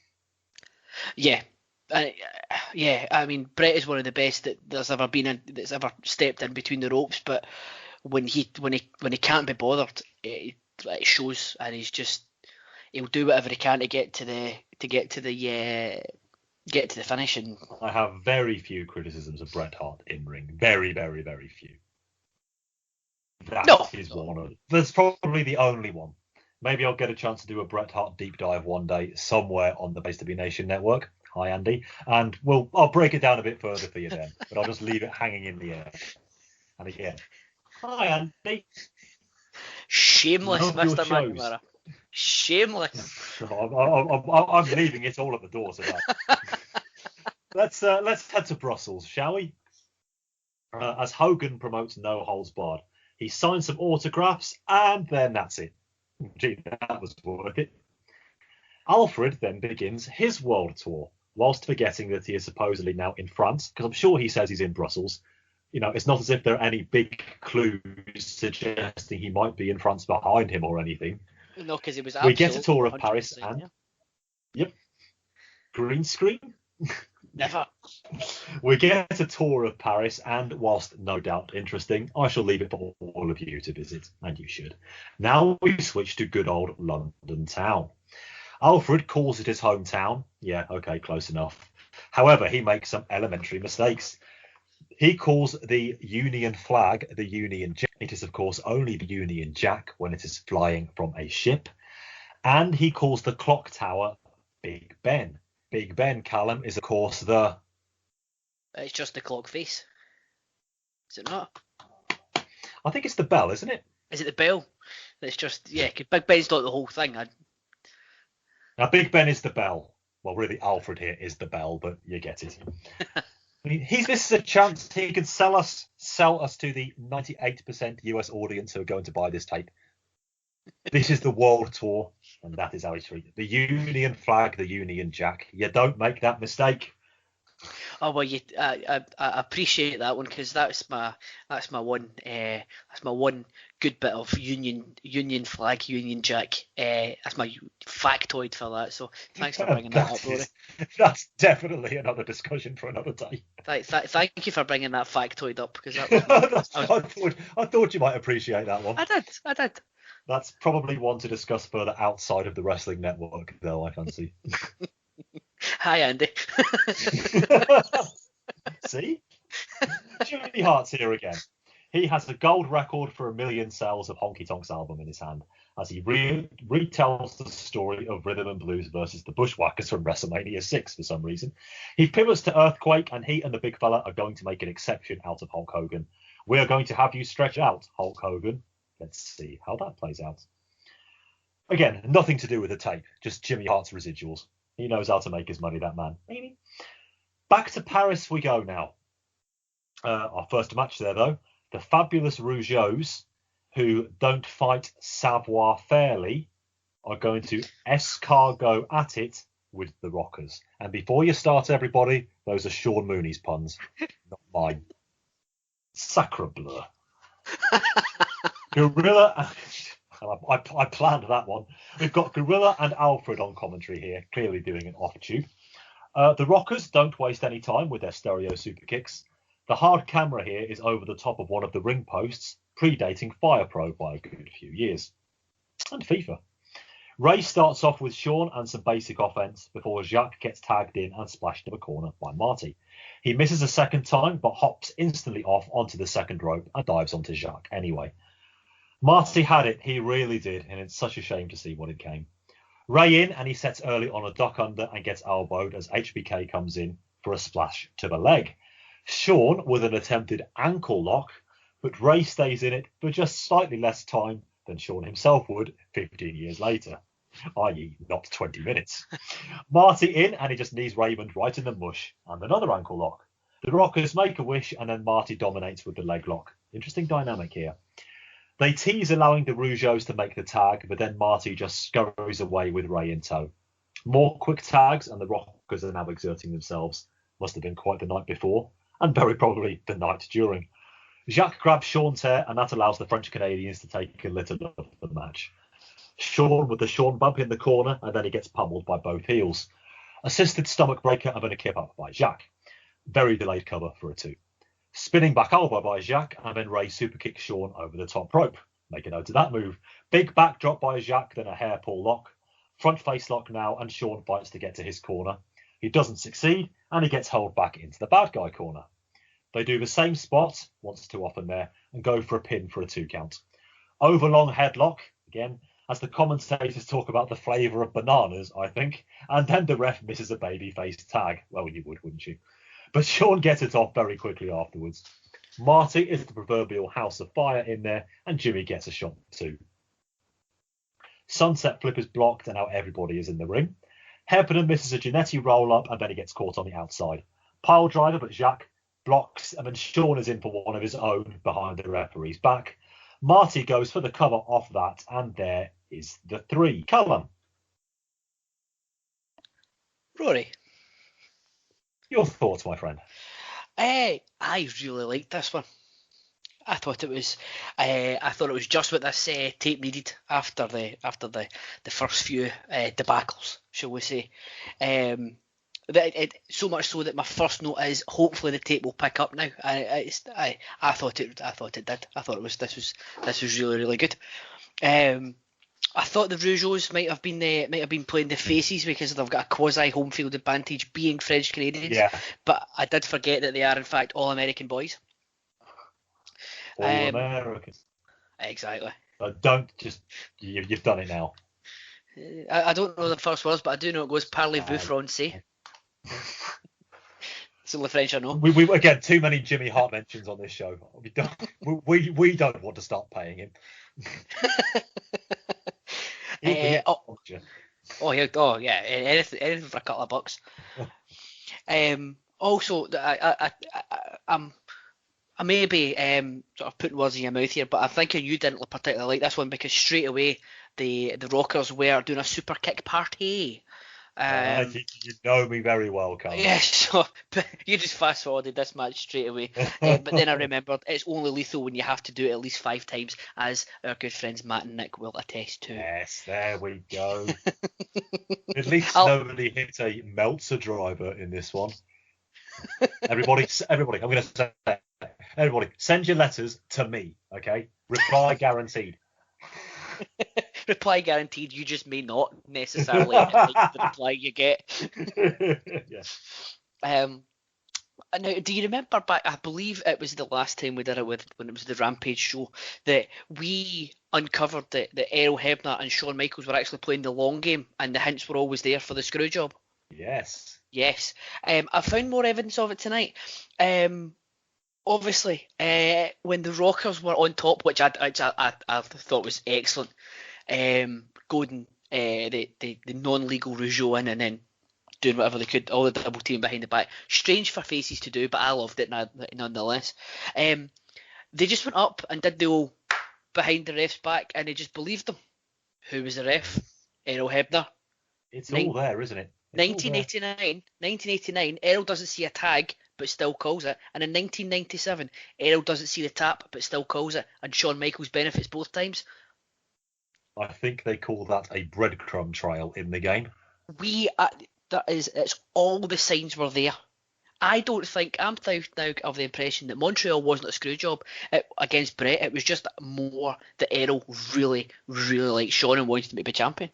Yeah. I mean, Bret is one of the best that there's ever been that's ever stepped in between the ropes. But when he can't be bothered, it shows, and he'll do whatever he can to get to the finish. And I have very few criticisms of Bret Hart in ring. Very, very, very few. That's probably the only one. Maybe I'll get a chance to do a Bret Hart deep dive one day somewhere on the Place to Be Nation network. Hi, Andy. And I'll break it down a bit further for you then, but I'll just leave it hanging in the air. And again, hi, Andy. Shameless, Mr. McNamara. Shameless. I'm leaving it all at the door today. Let's head to Brussels, shall we? As Hogan promotes No Holds Barred. He signs some autographs, and then that's it. Gee, that was worth it. Alfred then begins his world tour, whilst forgetting that he is supposedly now in France, because I'm sure he says he's in Brussels. You know, it's not as if there are any big clues suggesting he might be in France behind him or anything. No, because he was. We get a tour of Paris and... Yep. Green screen? Never. We get a tour of Paris, and whilst no doubt interesting, I shall leave it for all of you to visit, and you should. Now we switch to good old London town. Alfred calls it his hometown. Yeah, okay, close enough. However, he makes some elementary mistakes. He calls the Union flag the Union Jack. It is, of course, only the Union Jack when it is flying from a ship. And he calls the clock tower Big Ben. Big Ben, Callum, is of course the... It's just the clock face. Is it not? I think it's the bell, isn't it? Is it the bell? It's just, yeah, 'cause Big Ben's not the whole thing. Now, Big Ben is the bell. Well, really, Alfred here is the bell, but you get it. I mean, this is a chance he can sell us to the 98% US audience who are going to buy this tape. This is the world tour, and that is how he's treated. The Union flag, the Union Jack. You don't make that mistake. Oh well, I appreciate that one, because that's my one good bit of Union flag, Union Jack. That's my factoid for that. So thanks for bringing that up, Rory. That's definitely another discussion for another day. Thank you for bringing that factoid up, because I thought you might appreciate that one. I did. That's probably one to discuss further outside of the Wrestling Network, though, I fancy. Hi, Andy. See? Jimmy Hart's here again. He has a gold record for 1 million sales of Honky Tonk's album in his hand, as he retells the story of Rhythm and Blues versus the Bushwhackers from WrestleMania 6 for some reason. He pivots to Earthquake, and he and the big fella are going to make an exception out of Hulk Hogan. We are going to have you stretch out, Hulk Hogan. Let's see how that plays out. Again, nothing to do with the tape, just Jimmy Hart's residuals. He knows how to make his money, that man. Back to Paris we go now. Our first match there, though. The fabulous Rougeaus, who don't fight savoir fairly, are going to escargot at it with the Rockers. And before you start, everybody, those are Sean Mooney's puns, not mine. Sacre bleu. Gorilla... I planned that one. We've got Gorilla and Alfred on commentary here, clearly doing an off-tube. The Rockers don't waste any time with their stereo super kicks. The hard camera here is over the top of one of the ring posts, predating Fire Pro by a good few years. And FIFA. Ray starts off with Sean and some basic offense before Jacques gets tagged in and splashed to the corner by Marty. He misses a second time, but hops instantly off onto the second rope and dives onto Jacques anyway. Marty had it, he really did, and it's such a shame to see what it came. Ray in, and he sets early on a duck under and gets elbowed as HBK comes in for a splash to the leg. Sean with an attempted ankle lock, but Ray stays in it for just slightly less time than Sean himself would 15 years later, i.e. not 20 minutes. Marty in, and he just knees Raymond right in the mush, and another ankle lock. The Rockers make a wish, and then Marty dominates with the leg lock. Interesting dynamic here. They tease allowing the Rougeaus to make the tag, but then Marty just scurries away with Ray in tow. More quick tags, and the Rockers are now exerting themselves. Must have been quite the night before, and very probably the night during. Jacques grabs Sean's hair, and that allows the French Canadians to take a little of the match. Sean with the Sean bump in the corner, and then he gets pummeled by both heels. Assisted stomach breaker, and then a kip up by Jacques. Very delayed cover for a 2. Spinning back elbow by Jacques, and then Ray super kicks Sean over the top rope. Make a note of that move. Big backdrop by Jacques, then a hair pull lock. Front face lock now, and Sean fights to get to his corner. He doesn't succeed, and he gets held back into the bad guy corner. They do the same spot, once too often there, and go for a pin for a 2 count. Overlong headlock, again, as the commentators talk about the flavour of bananas, I think, and then the ref misses a babyface tag. Well, you would, wouldn't you? But Sean gets it off very quickly afterwards. Marty is the proverbial house of fire in there, and Jimmy gets a shot too. Sunset flip is blocked, and now everybody is in the ring. Hairpin misses a Giannetti roll-up, and then he gets caught on the outside. Pile driver, but Jacques blocks, and then Sean is in for one of his own behind the referee's back. Marty goes for the cover off that, and there is the 3. Calum. Rory. Your thoughts, my friend? I really liked this one. I thought it was just what this tape needed after the first few debacles, shall we say. So much so that my first note is hopefully the tape will pick up now. I thought it did. I thought this was really, really good. I thought the Rougeaus might have been playing the faces because they've got a quasi home field advantage being French Canadians. Yeah. But I did forget that they are in fact all American boys. All Americans. Exactly. But don't just you've done it now. I don't know the first words, but I do know it goes Parlez-vous français. It's the only French I know. We again, too many Jimmy Hart mentions on this show. We don't want to start paying him. Yeah, anything for a couple of bucks. Also, I may be sort of putting words in your mouth here, but I think you didn't particularly like this one because straight away the Rockers were doing a super kick party. You know me very well, Calum. Yes, so you just fast forwarded this match straight away. But then I remembered it's only lethal when you have to do it at least 5 times, as our good friends Matt and Nick will attest to. Yes, there we go. At least nobody hit a Meltzer driver in this one. Everybody, I'm going to say, everybody, send your letters to me, okay? Reply guaranteed. Reply guaranteed. You just may not necessarily like the reply you get. Yes. Now, do you remember back? I believe it was the last time we did it when it was the Rampage show that we uncovered that Errol Hebner and Shawn Michaels were actually playing the long game, and the hints were always there for the screw job. Yes. Yes. I found more evidence of it tonight. Obviously, when the Rockers were on top, which I thought was excellent, goading the non-legal Rougeau in and then doing whatever they could, all the double team behind the back. Strange for faces to do, but I loved it nonetheless. They just went up and did the old behind the ref's back, and they just believed them. Who was the ref? Errol Hebner. It's all there, isn't it? 1989, Errol doesn't see a tag but still calls it, and in 1997, Errol doesn't see the tap but still calls it, and Shawn Michaels benefits both times. I think they call that a breadcrumb trail in the game. It's all the signs were there. I don't think, I'm now of the impression that Montreal wasn't a screw job against Brett. It was just more that Errol really, really liked Shawn and wanted him to be champion.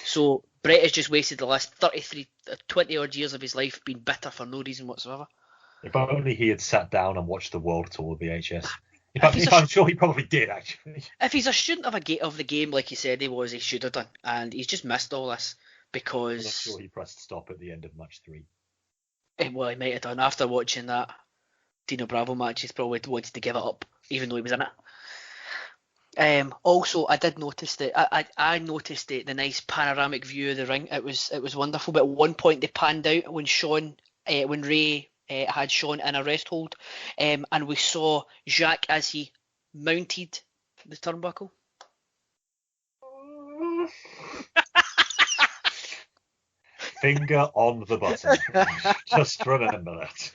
So Brett has just wasted the last 20 odd years of his life being bitter for no reason whatsoever. If only he had sat down and watched the World Tour VHS. I'm sure he probably did, actually. If he's a student of the game, like he said he was, he should have done. And he's just missed all this because... I'm not sure he pressed stop at the end of match 3. Well, he might have done. After watching that Dino Bravo match, he's probably wanted to give it up, even though he was in it. Also, I did notice that I noticed the nice panoramic view of the ring. It was wonderful. But at one point they panned out when Ray had Shawn in a rest hold, and we saw Jacques as he mounted the turnbuckle. Finger on the button. Just remember that.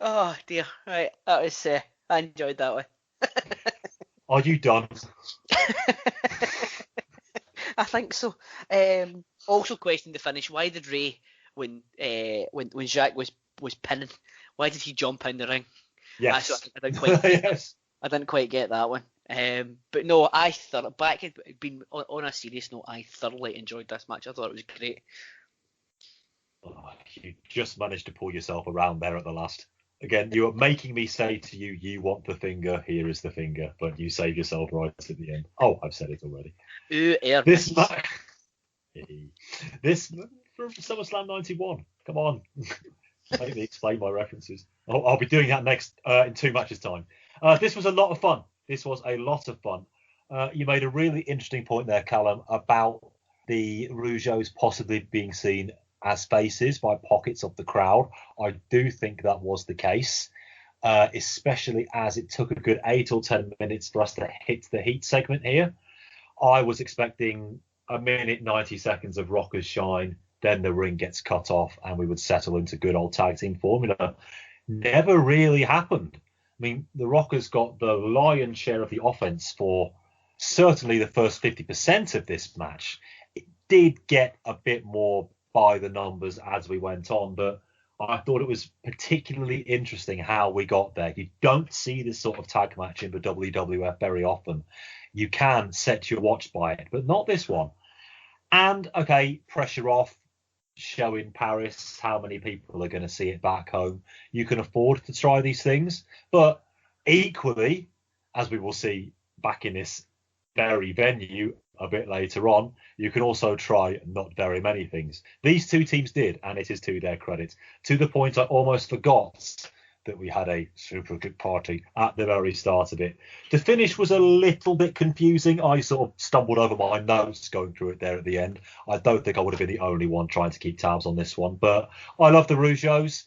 Oh dear! Right, that was I enjoyed that one. Are you done? I think so. Also questioned the finish. Why did Ray, when Jacques was pinning, why did he jump in the ring? Yes. I didn't quite Yes. I didn't quite get that one. But no, I thought being on a serious note, I thoroughly enjoyed this match. I thought it was great. Oh, you just managed to pull yourself around there at the last. Again, you are making me say to you, you want the finger, here is the finger, but you saved yourself right at the end. Oh, I've said it already. This match, from SummerSlam 91. Come on. Make me explain my references. I'll be doing that next in 2 matches' time. This was a lot of fun. You made a really interesting point there, Calum, about the Rougeaus possibly being seen as faces by pockets of the crowd. I do think that was the case, especially as it took a good 8 or 10 minutes for us to hit the heat segment here. I was expecting a minute 90 seconds of Rockers shine, then the ring gets cut off and we would settle into good old tag team formula. Never really happened. I mean, the Rockers got the lion's share of the offense for certainly the first 50% of this match. It did get a bit more by the numbers as we went on, but I thought it was particularly interesting how we got there. You don't see this sort of tag match in the WWF very often. You can set your watch by it, but not this one. And, okay, pressure off, show in Paris, how many people are going to see it back home? You can afford to try these things, but equally, as we will see back in this very venue, a bit later on, you can also try not very many things. These two teams did, and it is to their credit, to the point I almost forgot that we had a super good party at the very start of it. The finish was a little bit confusing. I sort of stumbled over my notes going through it there at the end. I don't think I would have been the only one trying to keep tabs on this one, but I love the Rougeaus.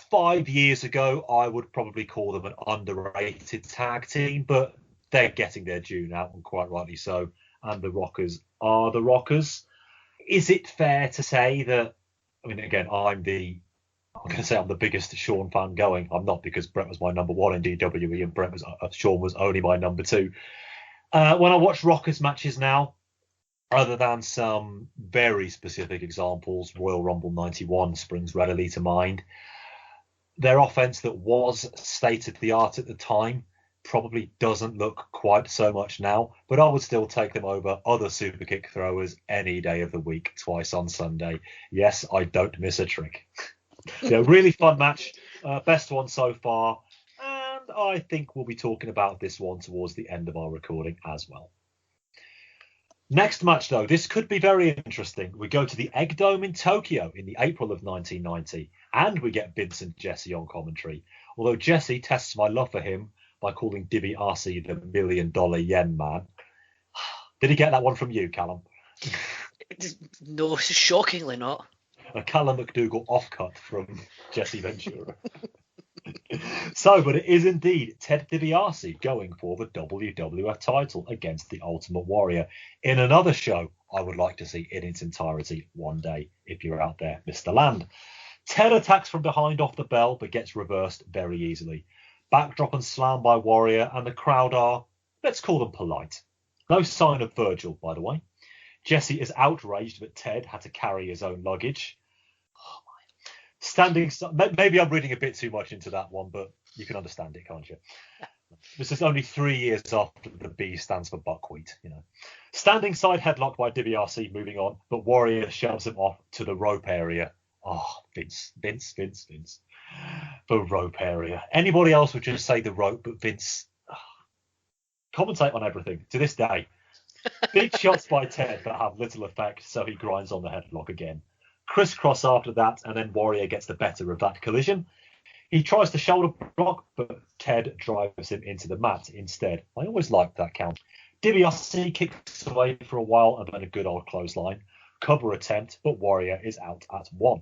5 years ago, I would probably call them an underrated tag team, but they're getting their due now, and quite rightly so. And the Rockers are the Rockers. Is it fair to say that, I mean, again, I'm going to say I'm the biggest Shawn fan going. I'm not, because Brett was my number one in DWE and Shawn was only my number two. When I watch Rockers matches now, other than some very specific examples, Royal Rumble 91 springs readily to mind. Their offense that was state of the art at the time probably doesn't look quite so much now, but I would still take them over other super kick throwers any day of the week, twice on Sunday. Yes, I don't miss a trick. Yeah, really fun match. Best one so far. And I think we'll be talking about this one towards the end of our recording as well. Next match, though, this could be very interesting. We go to the Egg Dome in Tokyo in the April of 1990, and we get Vince and Jesse on commentary. Although Jesse tests my love for him by calling DiBiase the $1 million yen man. Did he get that one from you, Calum? No, shockingly not. A Calum McDougall offcut from Jesse Ventura. But it is indeed Ted DiBiase going for the WWF title against the Ultimate Warrior in another show I would like to see in its entirety one day, if you're out there, Mr. Land. Ted attacks from behind off the bell, but gets reversed very easily. Backdrop and slam by Warrior, and the crowd are, let's call them, polite. No sign of Virgil, by the way. Jesse is outraged that Ted had to carry his own luggage. Maybe I'm reading a bit too much into that one, but you can understand it, can't you? This is only 3 years after the B stands for buckwheat, you know. Standing side headlock by DiBiase, moving on, but Warrior shoves him off to the rope area. Oh, Vince. The rope area. Anybody else would just say the rope, but Vince, commentate on everything to this day. Big shots by Ted that have little effect, so he grinds on the headlock again. Crisscross after that, and then Warrior gets the better of that collision. He tries to shoulder block, but Ted drives him into the mat instead. I always liked that count. DiBiase kicks away for a while, and then a good old clothesline. Cover attempt, but Warrior is out at 1.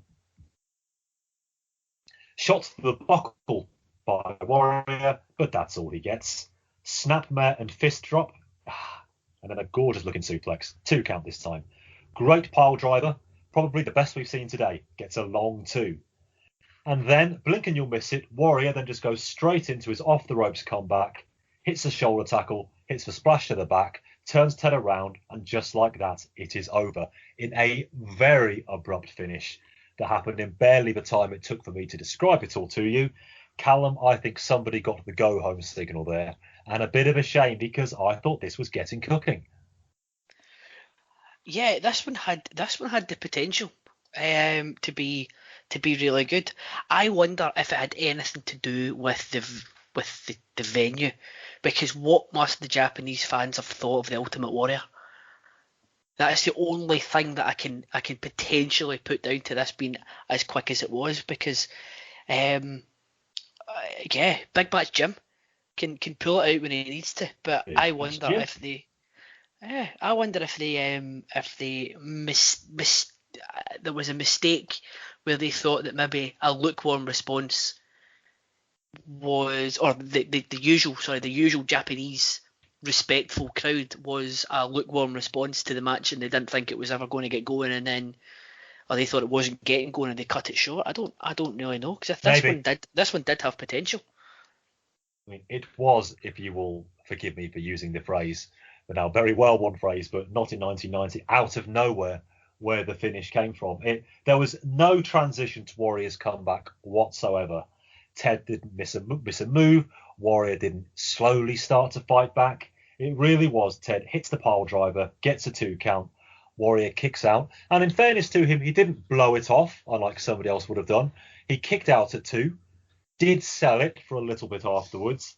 Shot to the buckle by Warrior, but that's all he gets. Snapmare and fist drop, and then a gorgeous looking suplex. 2 count this time. Great pile driver. Probably the best we've seen today. Gets a long 2. And then, blink and you'll miss it, Warrior then just goes straight into his off-the-ropes comeback, hits a shoulder tackle, hits the splash to the back, turns Ted around, and just like that, it is over in a very abrupt finish that happened in barely the time it took for me to describe it all to you. Calum, I think somebody got the go-home signal there, and a bit of a shame because I thought this was getting cooking. Yeah, this one had the potential to be really good. I wonder if it had anything to do with the venue, because what must the Japanese fans have thought of the Ultimate Warrior? That is the only thing that I can potentially put down to this being as quick as it was, because Big Match Jim can pull it out when he needs to, but I wonder if they. I wonder if there was a mistake where they thought that maybe a lukewarm response was, or the usual Japanese respectful crowd was a lukewarm response to the match, and they didn't think it was ever going to get going, and then, or they thought it wasn't getting going and they cut it short. I don't really know, because this one did have potential. I mean, it was, if you will forgive me for using the phrase, but now very well worn phrase, but not in 1990, out of nowhere where the finish came from. There was no transition to Warrior's comeback whatsoever. Ted didn't miss a move. Warrior didn't slowly start to fight back. It really was Ted hits the pile driver, gets a 2 count. Warrior kicks out. And in fairness to him, he didn't blow it off, unlike somebody else would have done. He kicked out at 2, did sell it for a little bit afterwards,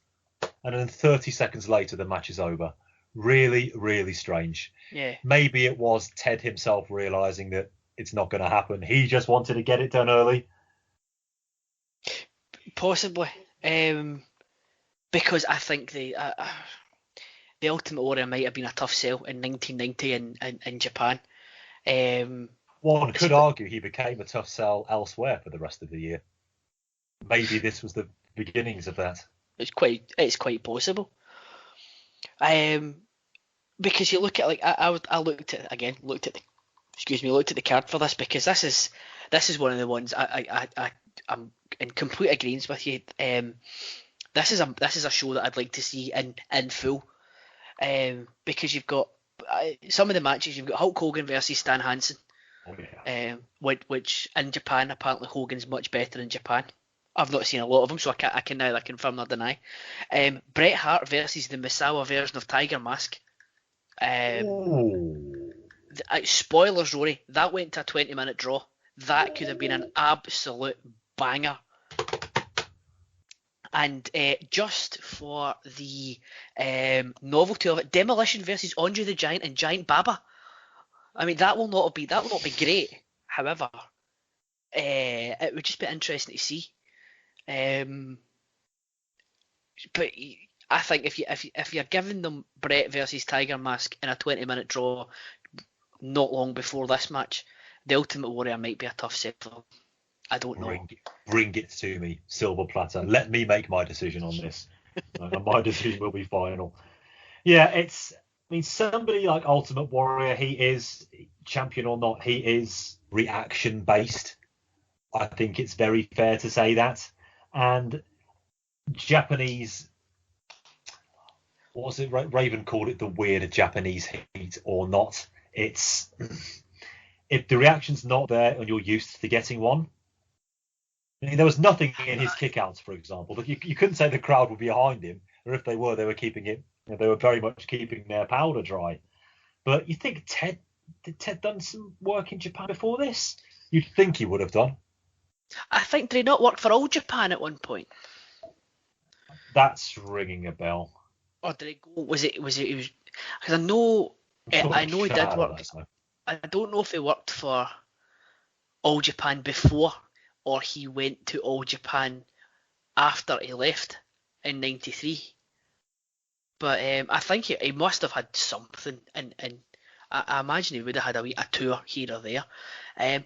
and then 30 seconds later, the match is over. Really, really strange. Yeah. Maybe it was Ted himself realizing that it's not going to happen. He just wanted to get it done early. Possibly. Because I think the Ultimate Warrior might have been a tough sell in 1990 in Japan. One could argue he became a tough sell elsewhere for the rest of the year. Maybe this was the beginnings of that. It's quite possible. Because you look at, like, I looked at the card for this, because this is one of the ones I'm in complete agreement with you. This is a show that I'd like to see in full. Because you've got some of the matches. You've got Hulk Hogan versus Stan Hansen. Oh, yeah. Which in Japan, apparently Hogan's much better in Japan. I've not seen a lot of them, so I can neither confirm nor deny. Bret Hart versus the Misawa version of Tiger Mask. Spoilers, Rory, that went to a 20-minute draw. That could have been an absolute banger. And just for the novelty of it, Demolition versus Andre the Giant and Giant Baba. I mean, that will not be great. However, it would just be interesting to see. But I think if you're giving them Brett versus Tiger Mask in a 20-minute draw, not long before this match, the Ultimate Warrior might be a tough set for them. I don't know. Bring it to me, Silver Platter. Let me make my decision on this. My decision will be final. Yeah, somebody like Ultimate Warrior, he is, champion or not, he is reaction based. I think it's very fair to say that. And Japanese, what was it? Raven called it the weird Japanese heat or not. It's if the reaction's not there and you're used to getting one. I mean, there was nothing in his kickouts, for example. You couldn't say the crowd were behind him, or if they were keeping it. They were very much keeping their powder dry. But you think did Ted done some work in Japan before this? You'd think he would have done. I think, did he not work for All Japan at one point? That's ringing a bell. Or did it go? Was it? Because I know he did work. I don't know if he worked for All Japan before, or he went to All Japan after he left in '93. But I think he must have had something, and I imagine he would have had a tour here or there. I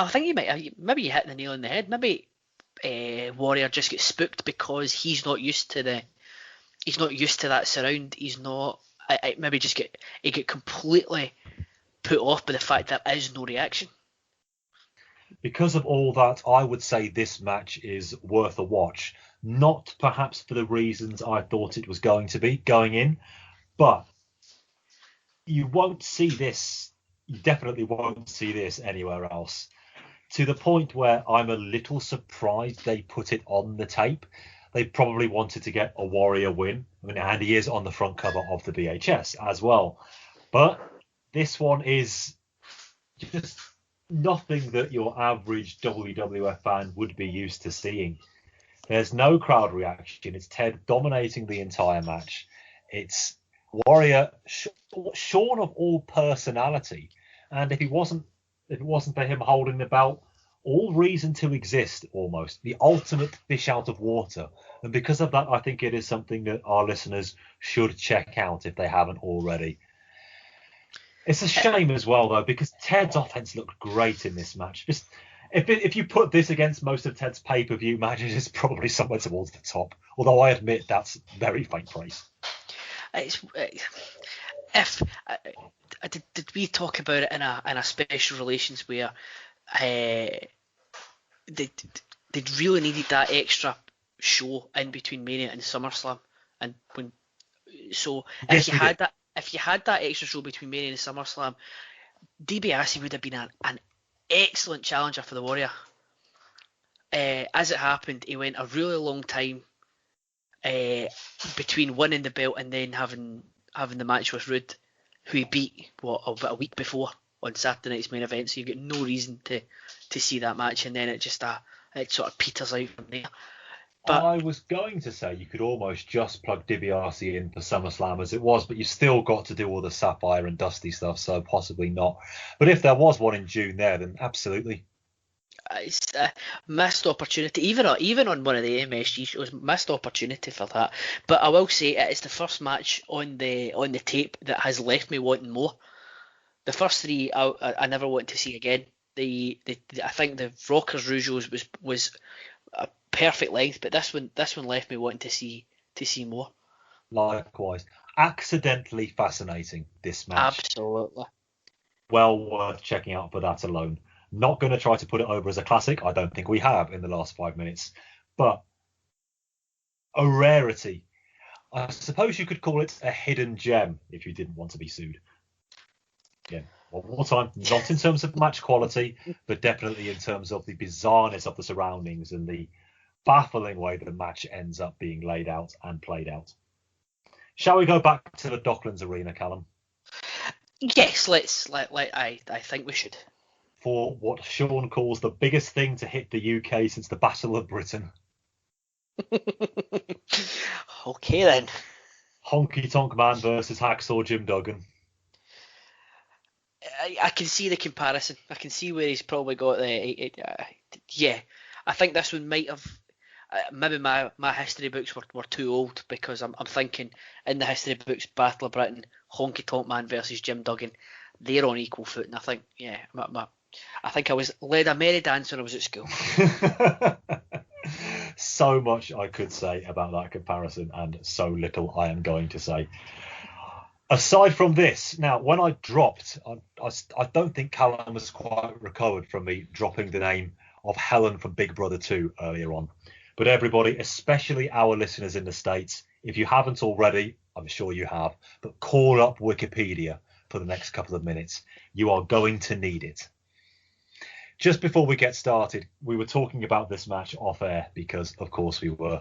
think he might have, maybe you hit the nail on the head. Maybe Warrior just gets spooked because he's not used to that surround. He's not. Maybe just get completely put off by the fact that there is no reaction. Because of all that, I would say this match is worth a watch. Not perhaps for the reasons I thought it was going to be going in, but you won't see this. You definitely won't see this anywhere else. To the point where I'm a little surprised they put it on the tape. They probably wanted to get a Warrior win. I mean, and he is on the front cover of the VHS as well. But this one is just nothing that your average WWF fan would be used to seeing. There's no crowd reaction. It's Ted dominating the entire match. It's Warrior shorn of all personality. And if it wasn't for him holding the belt, all reason to exist almost. The ultimate fish out of water. And because of that, I think it is something that our listeners should check out if they haven't already. It's a shame as well, though, because Ted's offense looked great in this match. Just if you put this against most of Ted's pay-per-view matches, it's probably somewhere towards the top. Although I admit that's very faint praise. Did we talk about it in a special relations where they really needed that extra show in between Mania and SummerSlam, and if you had that extra show between Mania and SummerSlam, DiBiase would have been an excellent challenger for the Warrior. As it happened, he went a really long time between winning the belt and then having the match with Rude, who he beat about a week before on Saturday night's main event. So you get no reason to see that match, and then it sort of peters out from there. But I was going to say you could almost just plug DiBiase in for SummerSlam as it was, but you've still got to do all the Sapphire and Dusty stuff, so possibly not. But if there was one in June there, then absolutely. it's a missed opportunity, even on one of the MSG shows, missed opportunity for that. But I will say it is the first match on the tape that has left me wanting more. The first three I never want to see again. I think the Rockers Rougeos was a perfect length, but this one left me wanting to see more. Likewise. Accidentally fascinating, this match. Absolutely. Well worth checking out for that alone. Not going to try to put it over as a classic. I don't think we have in the last 5 minutes. But a rarity. I suppose you could call it a hidden gem if you didn't want to be sued. Yeah, one more time. Not in terms of match quality, but definitely in terms of the bizarreness of the surroundings and the baffling way the match ends up being laid out and played out. Shall we go back to the Docklands Arena, Callum? Yes, I think we should. For what Sean calls the biggest thing to hit the UK since the Battle of Britain. Okay then. Honky Tonk Man versus Hacksaw Jim Duggan. I can see the comparison. I can see where he's probably got the. Yeah, I think this one might have. Maybe my history books were too old, because I'm thinking in the history books, Battle of Britain, Honky Tonk Man versus Jim Duggan, they're on equal footing. I think, yeah, I think I was led a merry dance when I was at school. So much I could say about that comparison, and so little I am going to say. Aside from this, now, when I dropped, I don't think Calum was quite recovered from me dropping the name of Helen from Big Brother 2 earlier on. But everybody, especially our listeners in the States, if you haven't already, I'm sure you have, but call up Wikipedia for the next couple of minutes. You are going to need it. Just before we get started, we were talking about this match off air because, of course, we were.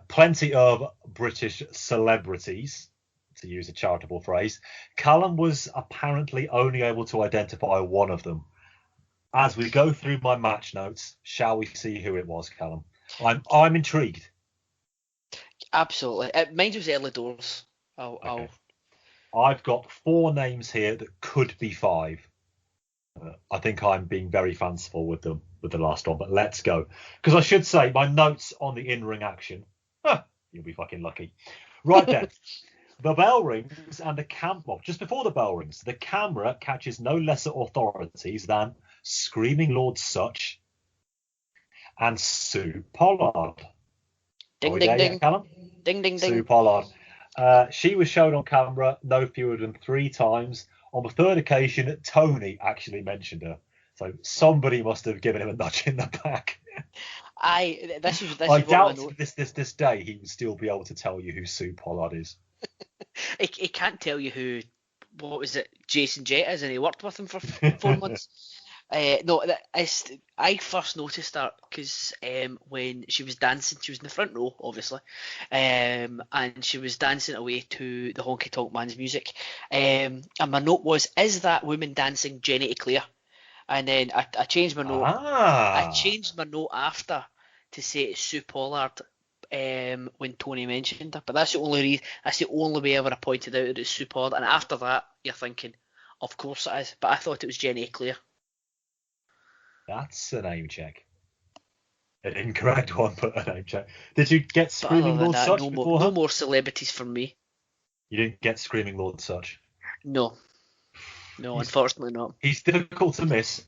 Plenty of British celebrities, to use a charitable phrase. Callum was apparently only able to identify one of them. As we go through my match notes, shall we see who it was, Callum? I'm intrigued. Absolutely. Mine was early doors. I've got 4 names here that could be 5. I think I'm being very fanciful with the last one, but let's go. Because I should say, my notes on the in-ring action, you'll be fucking lucky. Right then, the bell rings and just before the bell rings, the camera catches no lesser authorities than Screaming Lord Such and Sue Pollard. Ding, ding, ding. Callum? Ding, ding, ding. Sue Pollard. She was shown on camera no fewer than 3 times. On the 3rd occasion, Tony actually mentioned her. So somebody must have given him a nudge in the back. I doubt this day he would still be able to tell you who Sue Pollard is. He can't tell you who, what was it, Jason Jett is, and he worked with him for 4 months. I first noticed her because when she was dancing, she was in the front row, obviously, and she was dancing away to the Honky Tonk Man's music. And my note was, is that woman dancing Jenny Eclair? And then I changed my note. I changed my note after to say it's Sue Pollard when Tony mentioned her. But that's the only way I ever pointed out that it's Sue Pollard. And after that, you're thinking, of course it is. But I thought it was Jenny Eclair. That's a name check. An incorrect one, but a name check. Did you get Screaming Lord Such before her? No more celebrities from me. You didn't get Screaming Lord Such? No, unfortunately not. He's difficult to miss.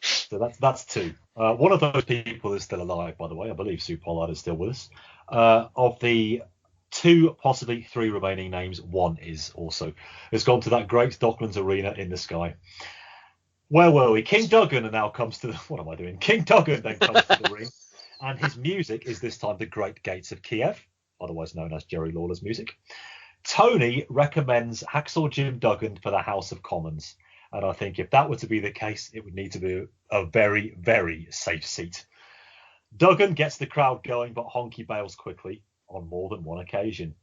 So that's 2. One of those people is still alive, by the way. I believe Sue Pollard is still with us. Of the 2, possibly 3 remaining names, 1 is also. It's gone to that great Docklands Arena in the sky. Where were we? King Duggan now comes to the... What am I doing? King Duggan then comes to the ring, and his music is this time the Great Gates of Kiev, otherwise known as Jerry Lawler's music. Tony recommends Hacksaw Jim Duggan for the House of Commons, and I think if that were to be the case, it would need to be a very, very safe seat. Duggan gets the crowd going, but Honky bails quickly on more than one occasion.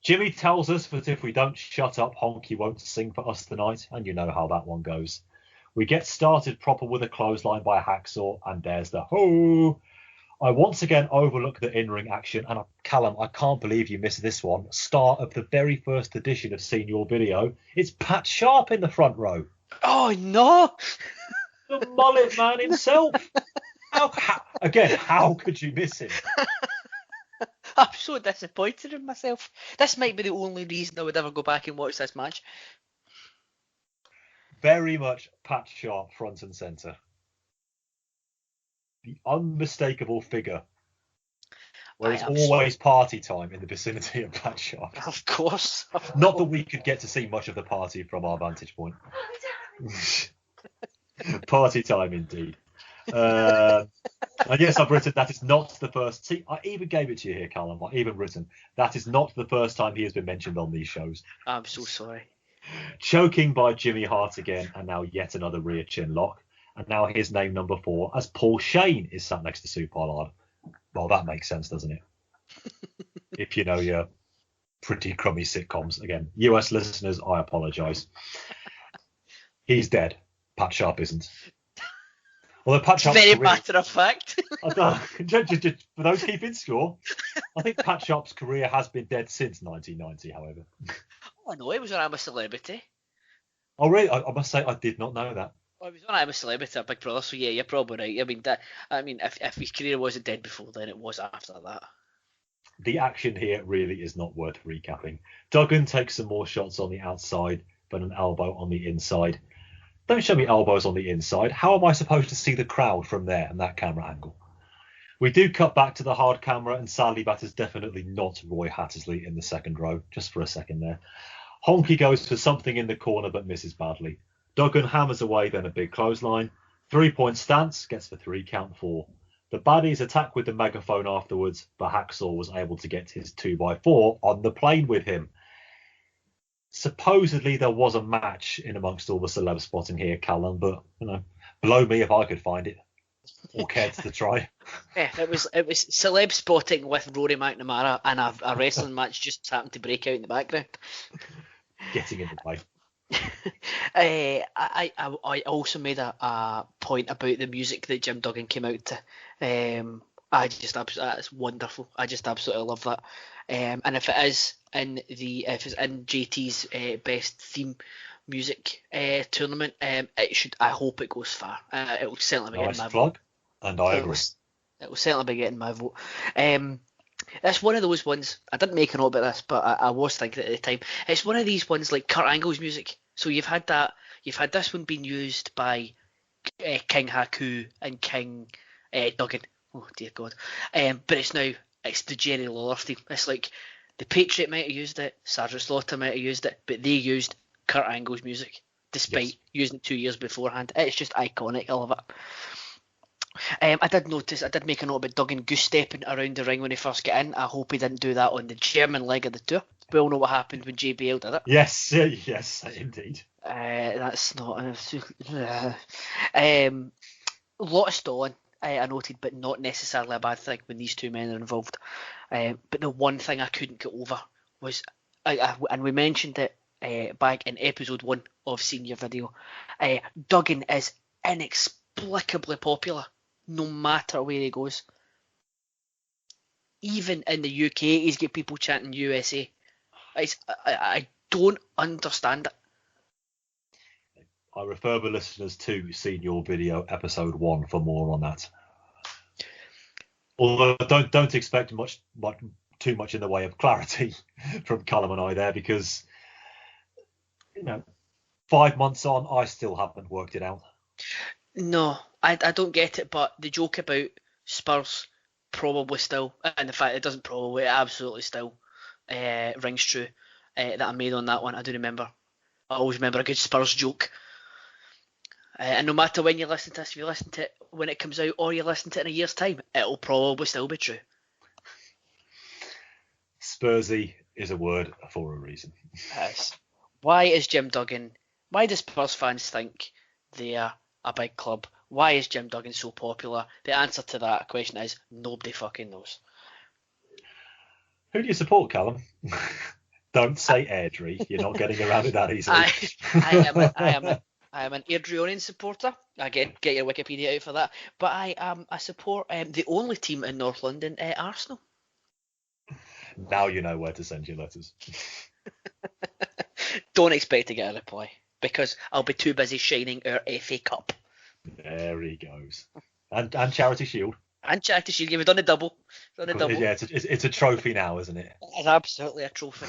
Jimmy tells us that if we don't shut up, Honky won't sing for us tonight, and you know how that one goes. We get started proper with a clothesline by Hacksaw, and there's the ho! I once again overlook the in-ring action, and Callum, I can't believe you missed this one. Star of the very first edition of Senior Video, it's Pat Sharp in the front row. Oh no! The mullet man himself. How could you miss him? I'm so disappointed in myself. This might be the only reason I would ever go back and watch this match. Very much Pat Sharp front and centre. The unmistakable figure. Where it's always party time in the vicinity of Pat Sharp. Of course. Not that we could get to see much of the party from our vantage point. Party time indeed. And yes, I've written that is not the first. See, I even gave it to you here, Callum. I've even written that is not the first time he has been mentioned on these shows. I'm so sorry. Choking by Jimmy Hart again, and now yet another rear chin lock. And now his name number 4 as Paul Shane is sat next to Sue Pollard. Well, that makes sense, doesn't it? If you know your pretty crummy sitcoms. Again, US listeners, I apologise. He's dead. Pat Sharp isn't. Although Pat Sharp's very career, matter of fact. just for those keeping score, I think Pat Sharp's career has been dead since 1990, however. Oh no, it was when I'm a Celebrity. Oh really? I must say I did not know that. Oh, it was when I'm a Celebrity, a Big Brother, so yeah, you're probably right. I mean, if his career wasn't dead before then, it was after that. The action here really is not worth recapping. Duggan takes some more shots on the outside, but an elbow on the inside. Don't show me elbows on the inside. How am I supposed to see the crowd from there and that camera angle? We do cut back to the hard camera, and sadly that is definitely not Roy Hattersley in the second row, just for a second there. Honky goes for something in the corner but misses badly. Duggan hammers away, then a big clothesline. 3-point stance, gets the 3 count 4. The baddies attack with the megaphone afterwards, but Hacksaw was able to get his 2x4 on the plane with him. Supposedly there was a match in amongst all the celeb spotting here, Callum, but blow me if I could find it or cared to try. Yeah, it was celeb spotting with Rory McNamara, and a wrestling match just happened to break out in the background. Getting in the way. I also made a point about the music that Jim Duggan came out to. It's wonderful. I just absolutely love that. And if it's in JT's best theme music tournament, I hope it goes far. It will certainly be getting my vote. And I agree. It will certainly be getting my vote. That's one of those ones. I didn't make a note about this, but I was thinking at the time. It's one of these ones like Kurt Angle's music. So you've had this one being used by King Haku and King Duggan. Oh dear God! But it's the Jerry Lawler theme. It's like the Patriot might have used it, Sergeant Slaughter might have used it, but they used Kurt Angle's music despite using it 2 years beforehand. It's just iconic. I love it. I did make a note about Duggan goose stepping around the ring when he first got in. I hope he didn't do that on the German leg of the tour. We all know what happened when JBL did it. Yes, indeed. That's not a lot of stalling. I noted, but not necessarily a bad thing when these two men are involved. But the one thing I couldn't get over was, and we mentioned it back in episode 1 of Senior Video, Duggan is inexplicably popular no matter where he goes. Even in the UK, he's got people chanting USA. I don't understand it. I refer the listeners to Senior Video episode 1 for more on that. Although don't expect too much in the way of clarity from Callum and I there, because 5 months on, I still haven't worked it out. No, I don't get it, but the joke about Spurs probably still, and the fact it doesn't probably, it absolutely still rings true that I made on that one. I do remember. I always remember a good Spurs joke. And no matter when you listen to this, if you listen to it when it comes out or you listen to it in a year's time, it'll probably still be true. Spursy is a word for a reason. Yes. Why do Spurs fans think they're a big club? Why is Jim Duggan so popular? The answer to that question is nobody fucking knows. Who do you support, Callum? Don't say Airdrie. You're not getting around it that easily. I I am an Adrianian supporter. Again, get your Wikipedia out for that. But I support the only team in North London, Arsenal. Now you know where to send your letters. Don't expect to get a reply because I'll be too busy shining our FA Cup. There he goes. And Charity Shield. And Charity Shield, we've done a double. Yeah, it's a trophy now, isn't it? It's absolutely a trophy.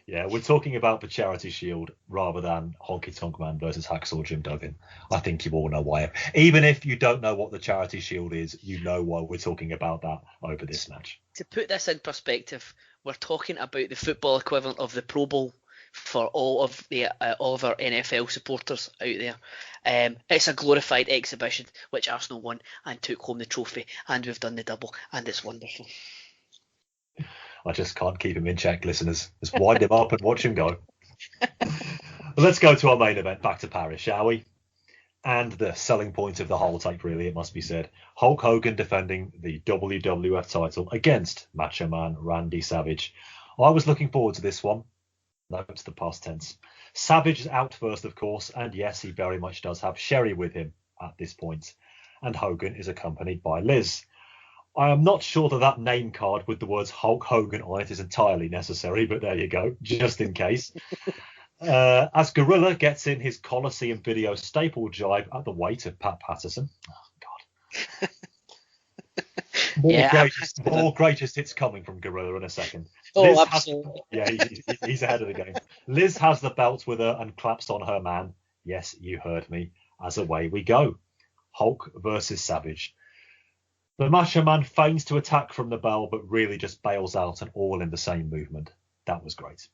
Yeah, we're talking about the Charity Shield rather than Honky Tonk Man versus Hacksaw Jim Duggan. I think you all know why. Even if you don't know what the Charity Shield is, you know why we're talking about that over this match. To put this in perspective, we're talking about the football equivalent of the Pro Bowl for all of our NFL supporters out there. It's a glorified exhibition which Arsenal won and took home the trophy, and we've done the double, and it's wonderful. I just can't keep him in check, listeners. Just wind him up and watch him go. Let's go to our main event, back to Paris, shall we? And the selling point of the whole tape, really, it must be said. Hulk Hogan defending the WWF title against Macho Man Randy Savage. I was looking forward to this one. No, it's the past tense. Savage is out first, of course, and yes, he very much does have Sherry with him at this point. And Hogan is accompanied by Liz. I am not sure that name card with the words Hulk Hogan on it is entirely necessary, but there you go, just in case. As Gorilla gets in his Coliseum video staple jibe at the weight of Pat Patterson. Oh, God. More greatest hits coming from Gorilla in a second. Oh, absolutely. He's ahead of the game. Liz has the belt with her and claps on her man. Yes, you heard me. As away we go. Hulk versus Savage. The Macho Man feigns to attack from the bell, but really just bails out and all in the same movement. That was great.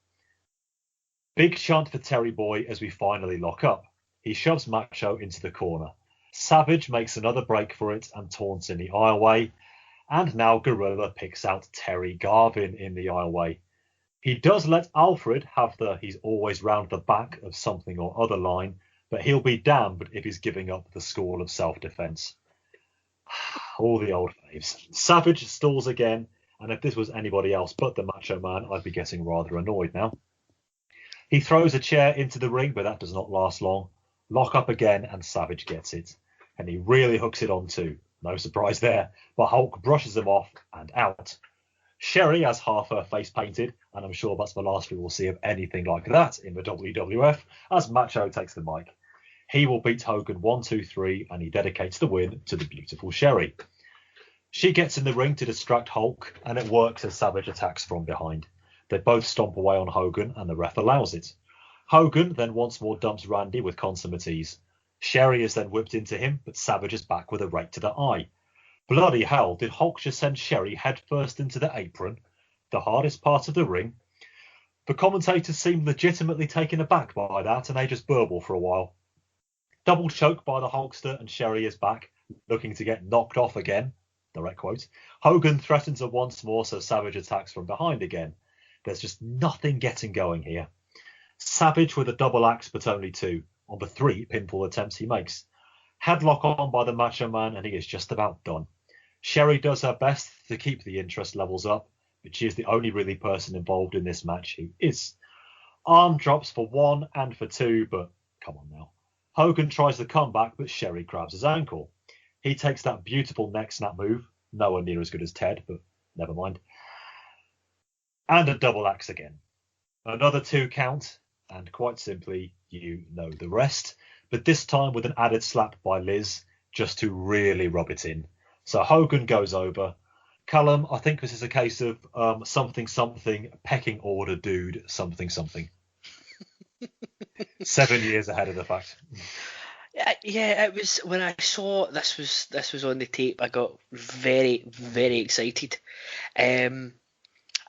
Big chant for Terry Boy as we finally lock up. He shoves Macho into the corner. Savage makes another break for it and taunts in the aisleway. And now Gorilla picks out Terry Garvin in the aisleway. He does let Alfred have the "he's always round the back of something or other" line, but he'll be damned if he's giving up the score of self-defense. All the old faves. Savage stalls again, and if this was anybody else but the Macho Man, I'd be getting rather annoyed now. He throws a chair into the ring, but that does not last long. Lock up again, and Savage gets it. And he really hooks it on too. No surprise there, but Hulk brushes him off and out. Sherry has half her face painted, and I'm sure that's the last we will see of anything like that in the WWF, as Macho takes the mic. He will beat Hogan 1, 2, 3, and he dedicates the win to the beautiful Sherry. She gets in the ring to distract Hulk, and it works as Savage attacks from behind. They both stomp away on Hogan, and the ref allows it. Hogan then once more dumps Randy with consummate ease. Sherry is then whipped into him, but Savage is back with a rake to the eye. Bloody hell, did Hulk just send Sherry headfirst into the apron? The hardest part of the ring? The commentators seem legitimately taken aback by that, and they just burble for a while. Double choke by the Hulkster, and Sherry is back, looking to get knocked off again. Direct quote. Hogan threatens her once more, so Savage attacks from behind again. There's just nothing getting going here. Savage with a double axe, but only 2, on the 3 pinfall attempts he makes. Headlock on by the Macho Man, and he is just about done. Sherry does her best to keep the interest levels up, but she is the only really person involved in this match who is. Arm drops for 1 and for 2, but come on now. Hogan tries the comeback, but Sherry grabs his ankle. He takes that beautiful neck snap move, nowhere near as good as Ted, but never mind. And a double axe again. Another 2 count, and quite simply, you know the rest. But this time with an added slap by Liz, just to really rub it in. So Hogan goes over. Calum, I think this is a case of something, pecking order dude, something. 7 years ahead of the fact. Yeah, it was when I saw this was on the tape. I got very, very excited.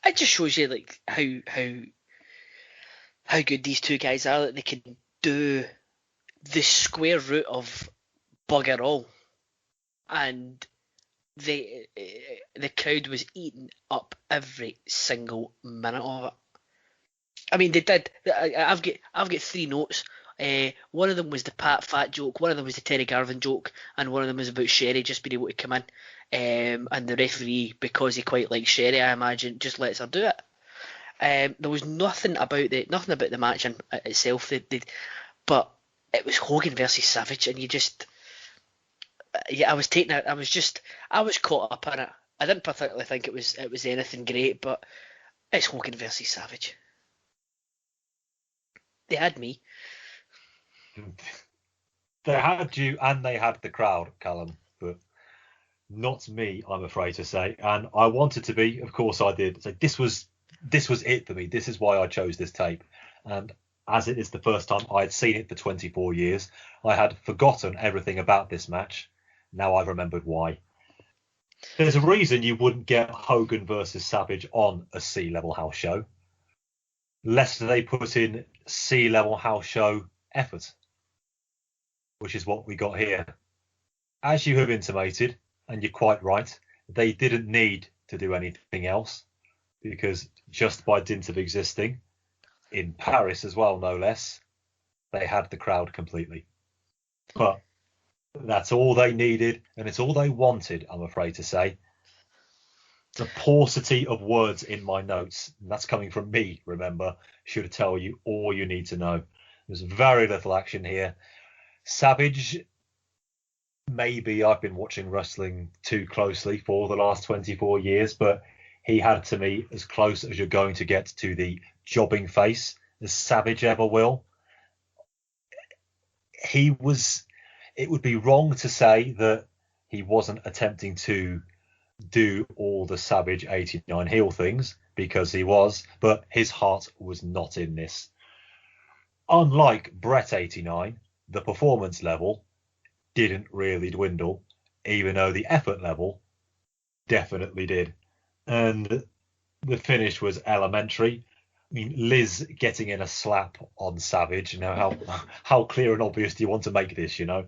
It just shows you like how good these two guys are. That they can do the square root of bugger all, and the crowd was eating up every single minute of it. I mean, they did. I've got 3 notes. One of them was the Pat Fat joke, one of them was the Terry Garvin joke, and one of them was about Sherry just being able to come in. And the referee, because he quite likes Sherry, I imagine, just lets her do it. There was nothing about the match itself. But it was Hogan versus Savage, and you just, yeah, I was taking it. I was caught up in it. I didn't particularly think it was anything great, but it's Hogan versus Savage. They had me. They had you, and they had the crowd, Callum, but not me, I'm afraid to say. And I wanted to be, of course, I did. So this was it for me. This is why I chose this tape. And as it is the first time I had seen it for 24 years, I had forgotten everything about this match. Now I've remembered why. There's a reason you wouldn't get Hogan versus Savage on a C-level house show. Lest they put in C-level house show effort, which is what we got here. As you have intimated, and you're quite right, they didn't need to do anything else, because just by dint of existing, in Paris as well, no less, they had the crowd completely. But that's all they needed, and it's all they wanted, I'm afraid to say. The paucity of words in my notes, and that's coming from me, remember, should tell you all you need to know. There's very little action here. Savage, maybe I've been watching wrestling too closely for the last 24 years, but he had, to me, as close as you're going to get to the jobbing face as Savage ever will. It would be wrong to say that he wasn't attempting to do all the Savage 89 heel things, because he was, but his heart was not in this. Unlike Brett 89, the performance level didn't really dwindle, even though the effort level definitely did. And the finish was elementary. I mean, Liz getting in a slap on Savage. You know, how clear and obvious do you want to make this, you know?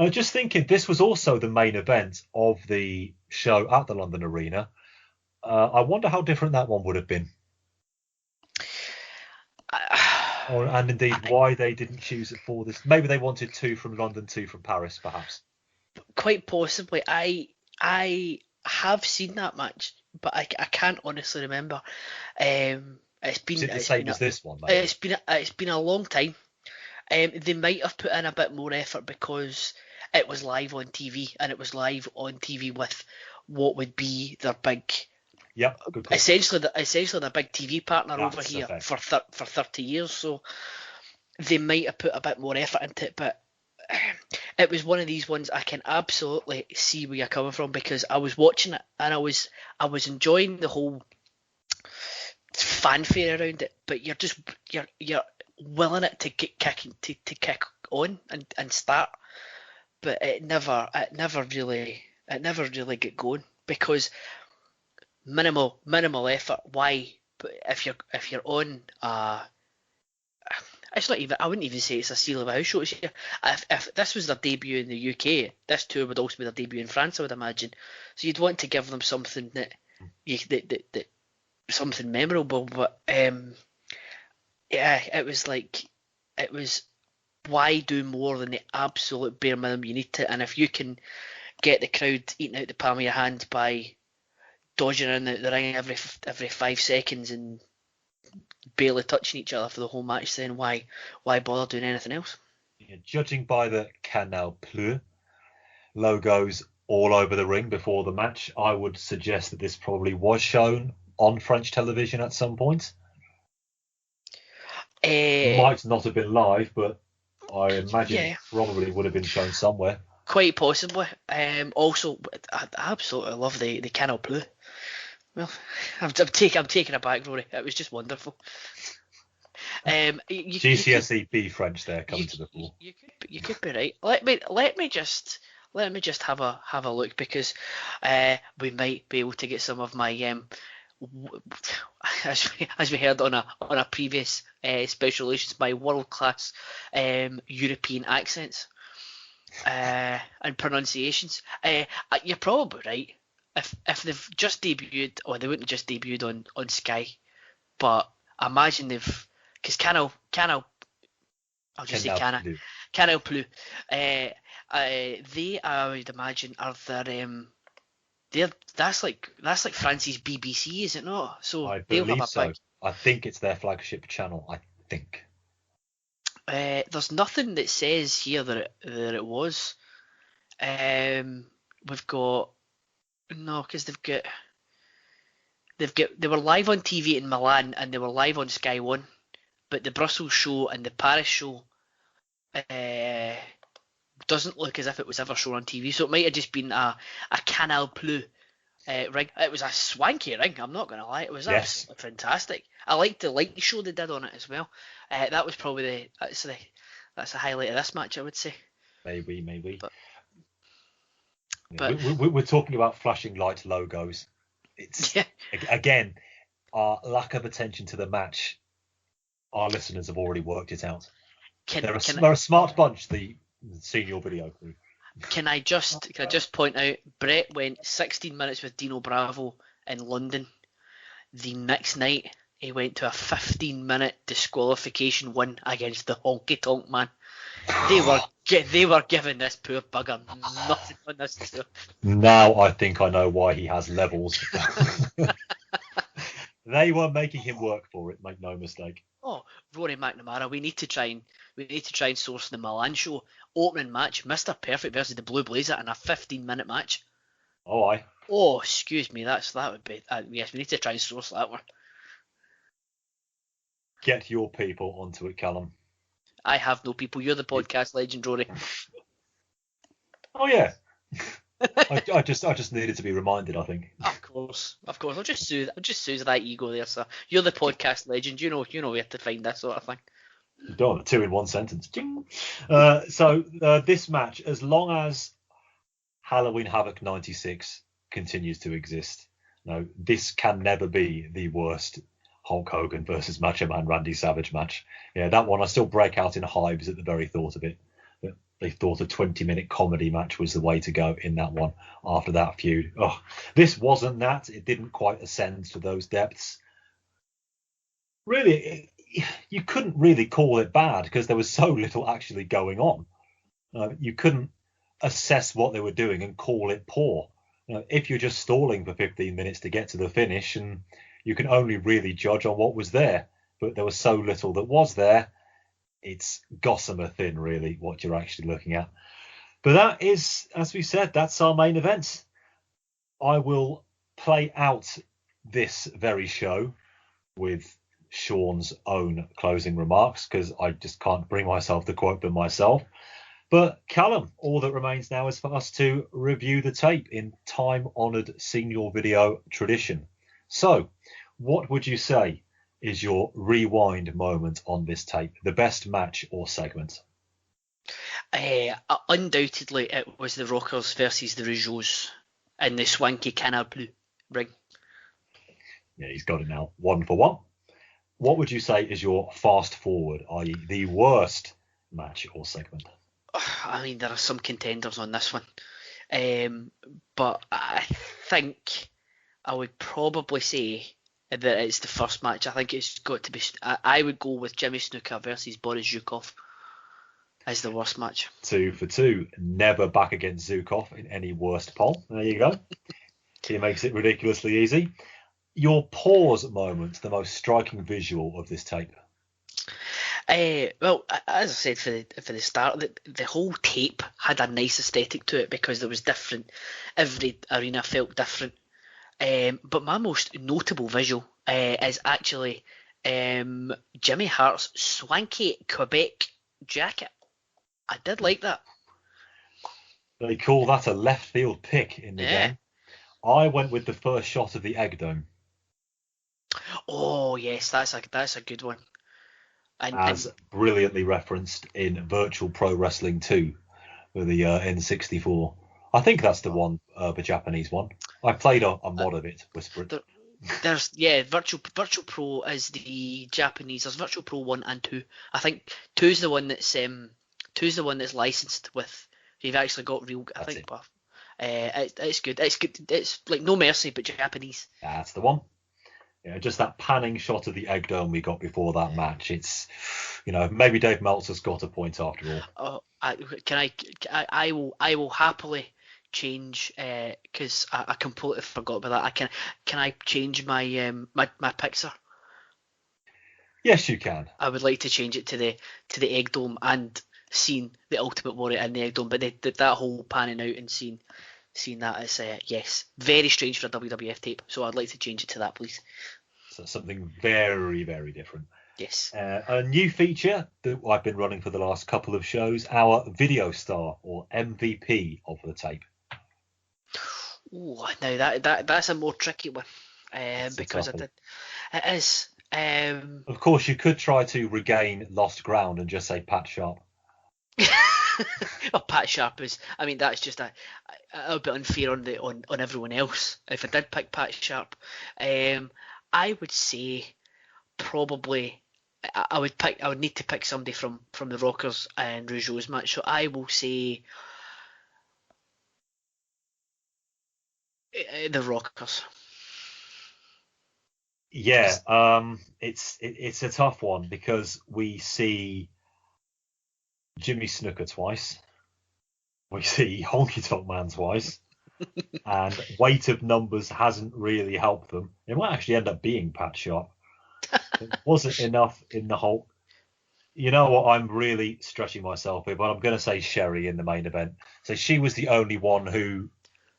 Just thinking, this was also the main event of the show at the London Arena. I wonder how different that one would have been. And indeed, why they didn't choose it for this. Maybe they wanted 2 from London, 2 from Paris, perhaps. Quite possibly. I have seen that match, but I can't honestly remember. It's been, Is it the same as this one? Maybe? It's been a long time. They might have put in a bit more effort because it was live on TV, and it was live on TV with what would be their big, good call. essentially the big TV partner That's over here okay. for 30 years. So they might have put a bit more effort into it, but it was one of these ones I can absolutely see where you're coming from, because I was watching it and I was enjoying the whole fanfare around it, but you're willing it to get kick on and start, but it never really get going, because minimal effort. Why? But if you're on it's not even, I wouldn't even say it's a seal of a house show. If this was their debut in the UK, this tour would also be their debut in France, I would imagine. So you'd want to give them something that something memorable. But it was why do more than the absolute bare minimum you need to? And if you can get the crowd eating out the palm of your hand by dodging in the ring every 5 seconds and barely touching each other for the whole match, then why bother doing anything else? Yeah, judging by the Canal Plus logos all over the ring before the match, I would suggest that this probably was shown on French television at some point. Might not have been live, but I imagine it probably would have been shown somewhere. Quite possibly. Also, I absolutely love the Canal Plus. Well, I'm taking it back, Rory. It was just wonderful. GCSE B French there coming to the fore. You could be right. Let me just have a look, because we might be able to get some of my as we heard on a previous special editions, my world class European accents and pronunciations. You're probably right. If they've just debuted, or they wouldn't have just debuted on Sky, but I imagine they've, because Canal I'll just say Canal Plus, they, I would imagine, are that's like France's BBC, is it not? So I they'll believe have a so. I think it's their flagship channel. I think. There's nothing that says here that it was. We've got no, because they were live on TV in Milan and they were live on Sky One, but the Brussels show and the Paris show doesn't look as if it was ever shown on TV. So it might have just been a Canal Plus ring. It was a swanky ring. I'm not going to lie. It was absolutely fantastic. I liked the light show they did on it as well. That was probably that's the highlight of this match, I would say. Maybe. But we're talking about flashing light logos. It's again our lack of attention to the match. Our listeners have already worked it out. They're a smart bunch, the senior video crew. Can I just point out, Brett went 16 minutes with Dino Bravo in London. The next night, he went to a 15-minute disqualification win against the Honky Tonk Man. They were giving this poor bugger nothing on this tour. Now I think I know why he has levels. They were making him work for it. Make no mistake. Oh, Rory McNamara, we need to try and source the Milan show opening match, Mr. Perfect versus the Blue Blazer in a 15-minute match. Oh, aye. Oh, excuse me, that would be yes. We need to try and source that one. Get your people onto it, Calum. I have no people. You're the podcast legend, Rory. Oh yeah. I just needed to be reminded, I think. Of course. I'll just soothe that ego there, sir. You're the podcast legend. You know where to find that sort of thing. You don't want 2 in 1 sentence. So this match, as long as Halloween Havoc 96 continues to exist, no, this can never be the worst Hulk Hogan versus Macho Man Randy Savage match. Yeah, that one I still break out in hives at the very thought of it. They thought a 20-minute comedy match was the way to go in that one after that feud. Oh, this wasn't that. It didn't quite ascend to those depths. Really, you couldn't really call it bad because there was so little actually going on. You couldn't assess what they were doing and call it poor. If you're just stalling for 15 minutes to get to the finish, and you can only really judge on what was there. But there was so little that was there. It's gossamer thin, really, what you're actually looking at. But that is, as we said, that's our main event. I will play out this very show with Sean's own closing remarks because I just can't bring myself to quote them myself. But Callum, all that remains now is for us to review the tape in time-honoured senior video tradition. So, what would you say is your rewind moment on this tape? The best match or segment? Undoubtedly, it was the Rockers versus the Rougeaus in the swanky Canal Plus ring. Yeah, he's got it now. 1 for 1. What would you say is your fast forward, i.e. the worst match or segment? I mean, there are some contenders on this one. But I think I would probably say that it's the first match. I think it's got to be. I would go with Jimmy Snuka versus Boris Zhukov as the worst match. 2 for 2. Never back against Zhukov in any worst poll. There you go. He makes it ridiculously easy. Your pause moment, the most striking visual of this tape. Well, as I said for the start, the whole tape had a nice aesthetic to it because there was different. Every arena felt different. But my most notable visual is actually Jimmy Hart's swanky Quebec jacket. I did like that. They call that a left field pick in the game. I went with the first shot of the Egg Dome. Oh yes, that's a good one. And brilliantly referenced in Virtual Pro Wrestling 2 with the N64. I think that's the one, the Japanese one. I played a mod of it, Whisper It. There's Virtual Pro is the Japanese. There's Virtual Pro 1 and 2. I think 2's the one that's licensed with. You've actually got real. I think. It's good. It's good. It's like No Mercy, but Japanese. That's the one. Yeah, just that panning shot of the Egg Dome we got before that match. It's, maybe Dave Meltzer's got a point after all. I will happily change because I completely forgot about that. Can I change my my picture? Yes, you can. I would like to change it to the Egg Dome and seeing the Ultimate Warrior in the Egg Dome, but that whole panning out and seeing that as yes, very strange for a WWF tape. So I'd like to change it to that, please. So something very, very different. Yes. A new feature that I've been running for the last couple of shows, our video star or MVP of the tape. Oh, now that's a more tricky one, because it is. Of course, you could try to regain lost ground and just say Pat Sharp. Well, Pat Sharp is. I mean, that's just a bit unfair on everyone else. If I did pick Pat Sharp, I would say probably I would need to pick somebody from the Rockers and Rougeau's match. So I will say the Rockers. Yeah, it's a tough one because we see Jimmy Snuka twice, we see Honky Tonk Man twice, and weight of numbers hasn't really helped them. It might actually end up being Pat Sharp. It wasn't enough in the whole. You know what? I'm really stretching myself here, but I'm going to say Sherry in the main event. So she was the only one who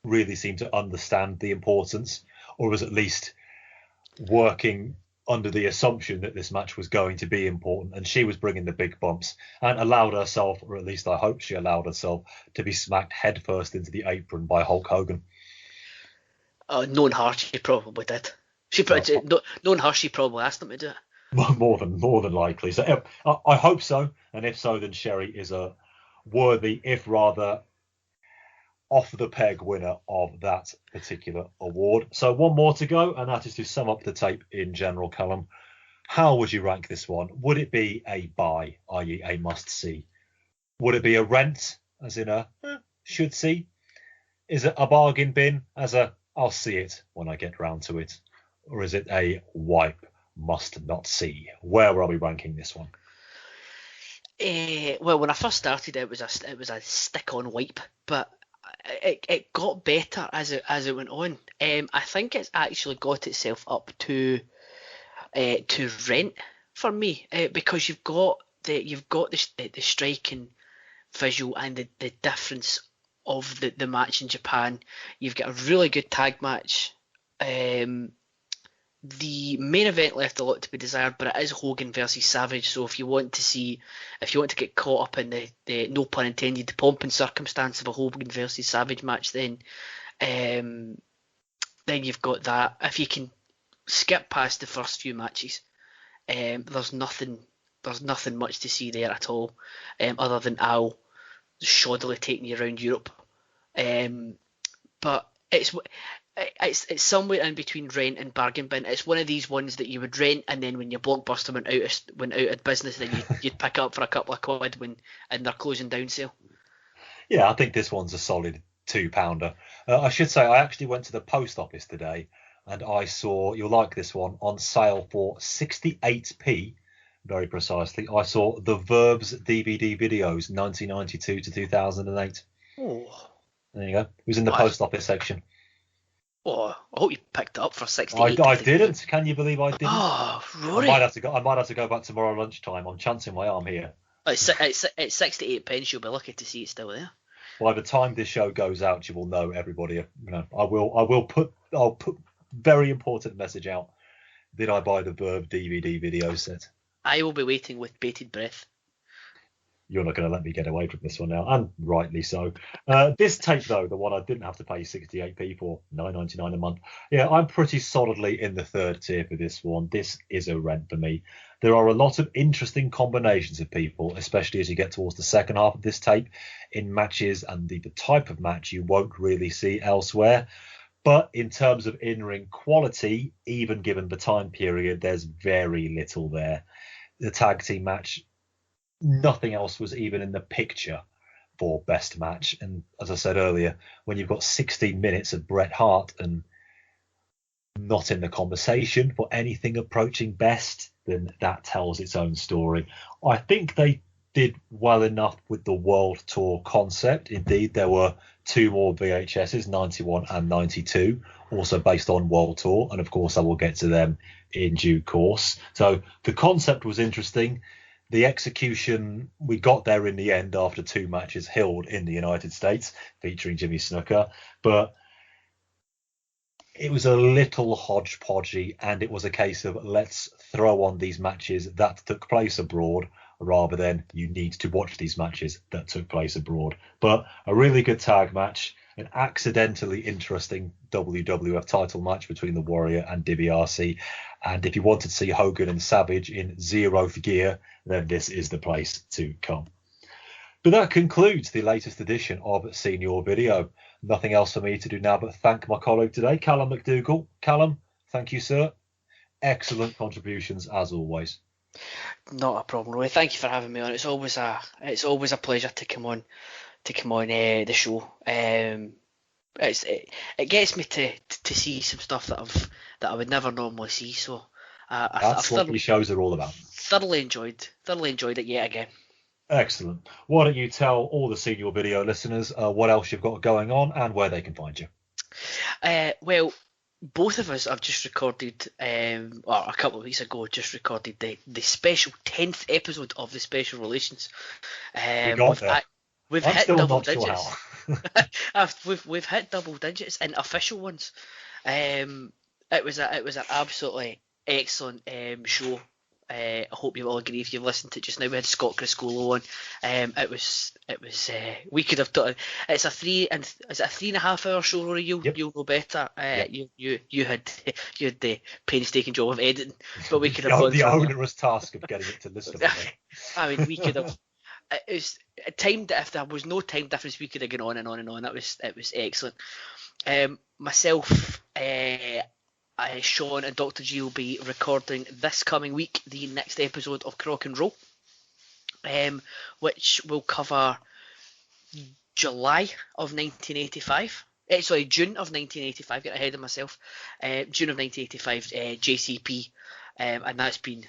really seemed to understand the importance, or was at least working under the assumption that this match was going to be important, and she was bringing the big bumps and allowed herself, or at least I hope she allowed herself, to be smacked headfirst into the apron by Hulk Hogan. Knowing her, she probably did. Knowing her, she probably asked them to do it. More than likely. So I hope so, and if so, then Sherry is a worthy, if rather off the peg winner of that particular award. So one more to go, and that is to sum up the tape in general. Calum, how would you rank this one? Would it be a buy, i.e. a must see? Would it be a rent, as in a should see? Is it a bargain bin, as a I'll see it when I get round to it? Or is it a wipe, must not see? Where are we ranking this one? Well, when I first started, it was a stick on wipe, but it got better as it went on. I think it's actually got itself up to rent for me, because you've got the striking visual and the difference of the match in Japan. You've got a really good tag match. The main event left a lot to be desired, but it is Hogan versus Savage. So if you want to get caught up in the no pun intended, the pomp and circumstance of a Hogan versus Savage match, then you've got that. If you can skip past the first few matches, there's nothing much to see there at all, other than Al shoddily taking you around Europe. But it's somewhere in between rent and bargain bin. It's one of these ones that you would rent, and then when your Blockbuster went out of business, then you'd pick up for a couple of quid in their closing down sale. Yeah, I think this one's a solid £2. I should say I actually went to the post office today, and I saw, you'll like this one, on sale for 68p, very precisely. I saw the Verbs DVD videos, 1992 to 2008. Oh, there you go. It was in the post office section. Oh, I hope you picked it up for 68. I didn't. Can you believe I didn't? Oh, Rory. I might have to go back tomorrow lunchtime. I'm chancing my arm here. It's 68 pence. You'll be lucky to see it still there. By the time this show goes out, you will know, everybody. I'll put very important message out. Did I buy the Verb DVD video set? I will be waiting with bated breath. You're not going to let me get away from this one now, and rightly so. This tape, though, the one I didn't have to pay 68p for, $9.99 a month. Yeah, I'm pretty solidly in the third tier for this one. This is a rent for me. There are a lot of interesting combinations of people, especially as you get towards the second half of this tape, in matches and the type of match you won't really see elsewhere. But in terms of in-ring quality, even given the time period, there's very little there. The tag team match, nothing else was even in the picture for best match. And as I said earlier, when you've got 16 minutes of Bret Hart and not in the conversation for anything approaching best, then that tells its own story. I think they did well enough with the World Tour concept. Indeed, there were 2 more VHSs, 91 and 92, also based on World Tour. And of course, I will get to them in due course. So the concept was interesting. The execution, we got there in the end after 2 matches held in the United States featuring Jimmy Snuka. But it was a little hodgepodgey, and it was a case of let's throw on these matches that took place abroad rather than you need to watch these matches that took place abroad. But a really good tag match, an accidentally interesting WWF title match between the Warrior and DiBiase. And if you wanted to see Hogan and Savage in 0th gear, then this is the place to come. But that concludes the latest edition of Senior Video. Nothing else for me to do now but thank my colleague today, Calum McDougall. Calum, thank you, sir. Excellent contributions as always. Not a problem, Roy. Thank you for having me on. It's always a pleasure to come on the show. It gets me to see some stuff that I would never normally see. So that's what these shows are all about. Thoroughly enjoyed it yet again. Excellent. Why don't you tell all the Senior Video listeners what else you've got going on and where they can find you? Well, both of us have just recorded, or a couple of weeks ago, just recorded the special 10th episode of the Special Relations. We've hit double digits. We've hit double digits in official ones. It was an absolutely excellent show. I hope you all agree if you've listened to it just now. We had Scott Criscolo on. It was we could have done. It's a 3.5 hour show, Rory. You'll know better. Yep. You had the painstaking job of editing, but we could have the onerous task of getting it to listen. I mean, we could have. It was timed. If there was no time difference, we could have gone on and on and on. It was excellent. Myself, Sean and Dr. G will be recording this coming week the next episode of Crock and Roll, which will cover July of 1985. June of 1985. Get ahead of myself. June of 1985. JCP, and that's been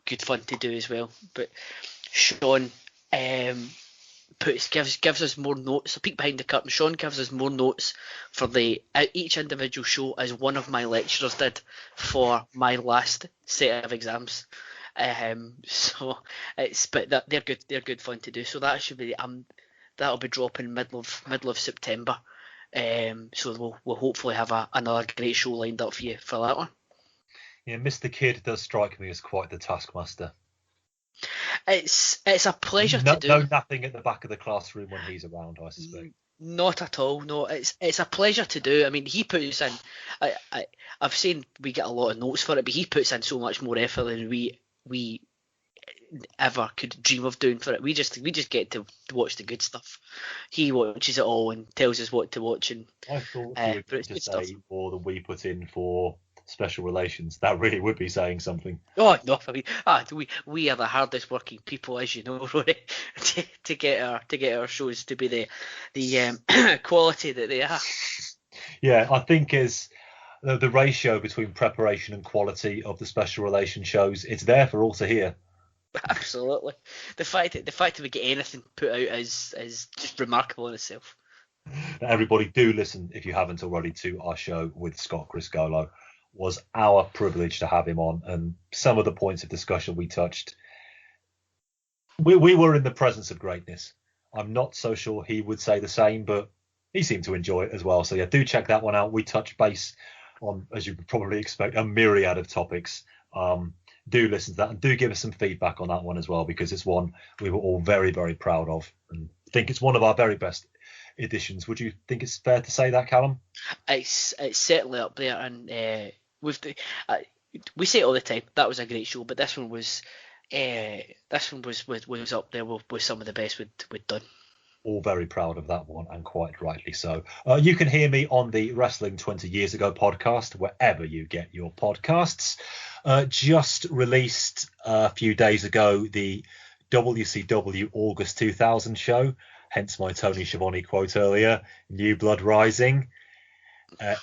good fun to do as well. But Sean gives us more notes. A peek behind the curtain. Sean gives us more notes for each individual show, as one of my lecturers did for my last set of exams. So they're good. They're good fun to do. So that should be that'll be dropping middle of September. So we'll hopefully have another great show lined up for you for that one. Yeah, Mr. Kidd does strike me as quite the taskmaster. It's a pleasure to do. No napping at the back of the classroom when he's around, I suspect. Not at all. No, it's a pleasure to do. I mean, he puts in. I've seen we get a lot of notes for it, but he puts in so much more effort than we ever could dream of doing for it. We just get to watch the good stuff. He watches it all and tells us what to watch. And I thought you were to say more than we put in for Special Relations. That really would be saying something. Oh no! I mean, we are the hardest working people, as you know, Rory, to get our shows to be the quality that they are. Yeah, I think as the ratio between preparation and quality of the Special Relations shows, it's there for all to hear. Absolutely. The fact that we get anything put out is just remarkable in itself. Everybody do listen, if you haven't already, to our show with Scott Criscolo. Was our privilege to have him on, and some of the points of discussion we touched, we were in the presence of greatness. I'm not so sure he would say the same, but he seemed to enjoy it as well. So yeah, do check that one out. We touch base on, as you would probably expect, a myriad of topics. Do listen to that, and do give us some feedback on that one as well, because it's one we were all very, very proud of, and think it's one of our very best editions. Would you think it's fair to say that, Calum? It's certainly up there, and we say it all the time. That was a great show, but this one was up there with some of the best we'd done. All very proud of that one, and quite rightly so. You can hear me on the Wrestling 20 Years Ago podcast, wherever you get your podcasts. Just released a few days ago the WCW August 2000 show, hence my Tony Schiavone quote earlier, New Blood Rising.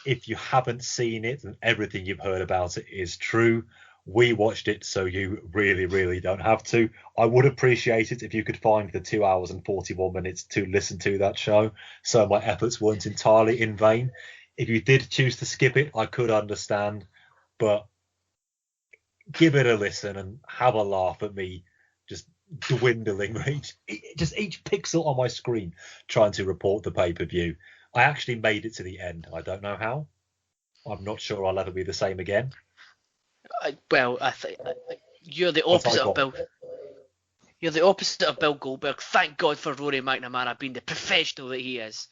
If you haven't seen it, and everything you've heard about it is true, We watched it, so you really, really don't have to. I would appreciate it if you could find the 2 hours and 41 minutes to listen to that show, so my efforts weren't entirely in vain. If you did choose to skip it, I could understand, but give it a listen and have a laugh at me just dwindling each pixel on my screen trying to report the pay-per-view. I actually made it to the end. I don't know how. I'm not sure I'll ever be the same again. I think you're the opposite of Bill. You're the opposite of Bill Goldberg. Thank God for Rory McNamara being the professional that he is.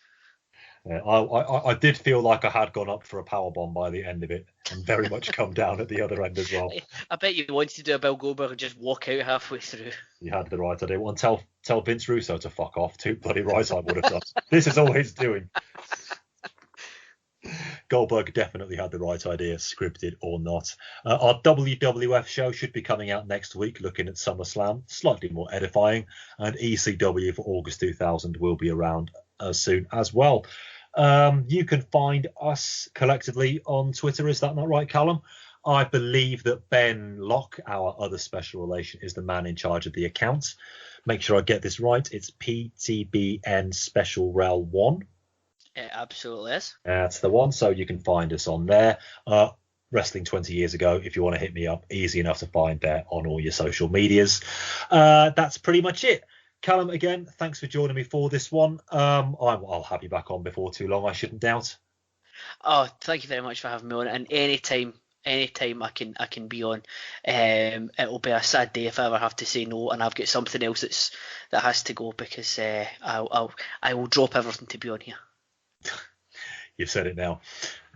Yeah, I did feel like I had gone up for a powerbomb by the end of it, and very much come down at the other end as well. I bet you wanted to do a Bill Goldberg and just walk out halfway through. You had the right idea. Well, tell Vince Russo to fuck off too. Bloody right, I would have done. This is all he's doing. Goldberg definitely had the right idea, scripted or not. Our WWF show should be coming out next week, looking at SummerSlam, slightly more edifying, and ECW for August 2000 will be around soon as well. You can find us collectively on Twitter. Is that not right, Callum? I believe that Ben Locke, our other special relation, is the man in charge of the account. Make sure I get this right. It's PTBN Special Rel 1. It absolutely is. That's the one. So you can find us on there. Wrestling 20 years ago, if you want to hit me up, easy enough to find there on all your social medias. That's pretty much it. Callum, again, thanks for joining me for this one. I'll have you back on before too long, I shouldn't doubt. Oh, thank you very much for having me on. And anytime I can be on. It'll be a sad day if I ever have to say no, and I've got something else that has to go, because I will drop everything to be on here. You've said it now.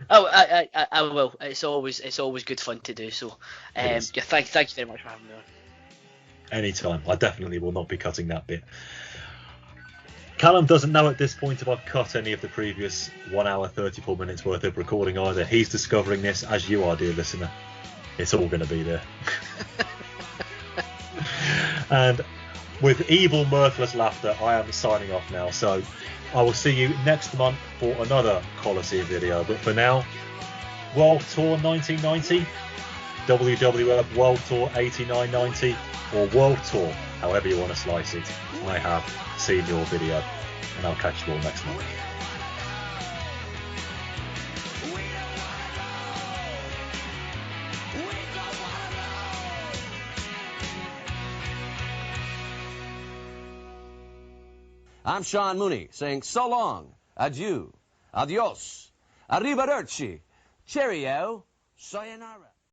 Oh, I will. It's always good fun to do so. Yeah, thank you very much for having me on. Anytime. I definitely will not be cutting that bit. Callum doesn't know at this point if I've cut any of the previous 1 hour 34 minutes worth of recording either. He's discovering this as you are, dear listener. It's all going to be there. And with evil, mirthless laughter, I am signing off now. So I will see you next month for another Coliseum video. But for now, World Tour 1990, WWF World Tour 89-90, or World Tour, however you want to slice it. I have seen your video, and I'll catch you all next month. I'm Sean Mooney saying so long, adieu, adios, arrivederci, cheerio, sayonara.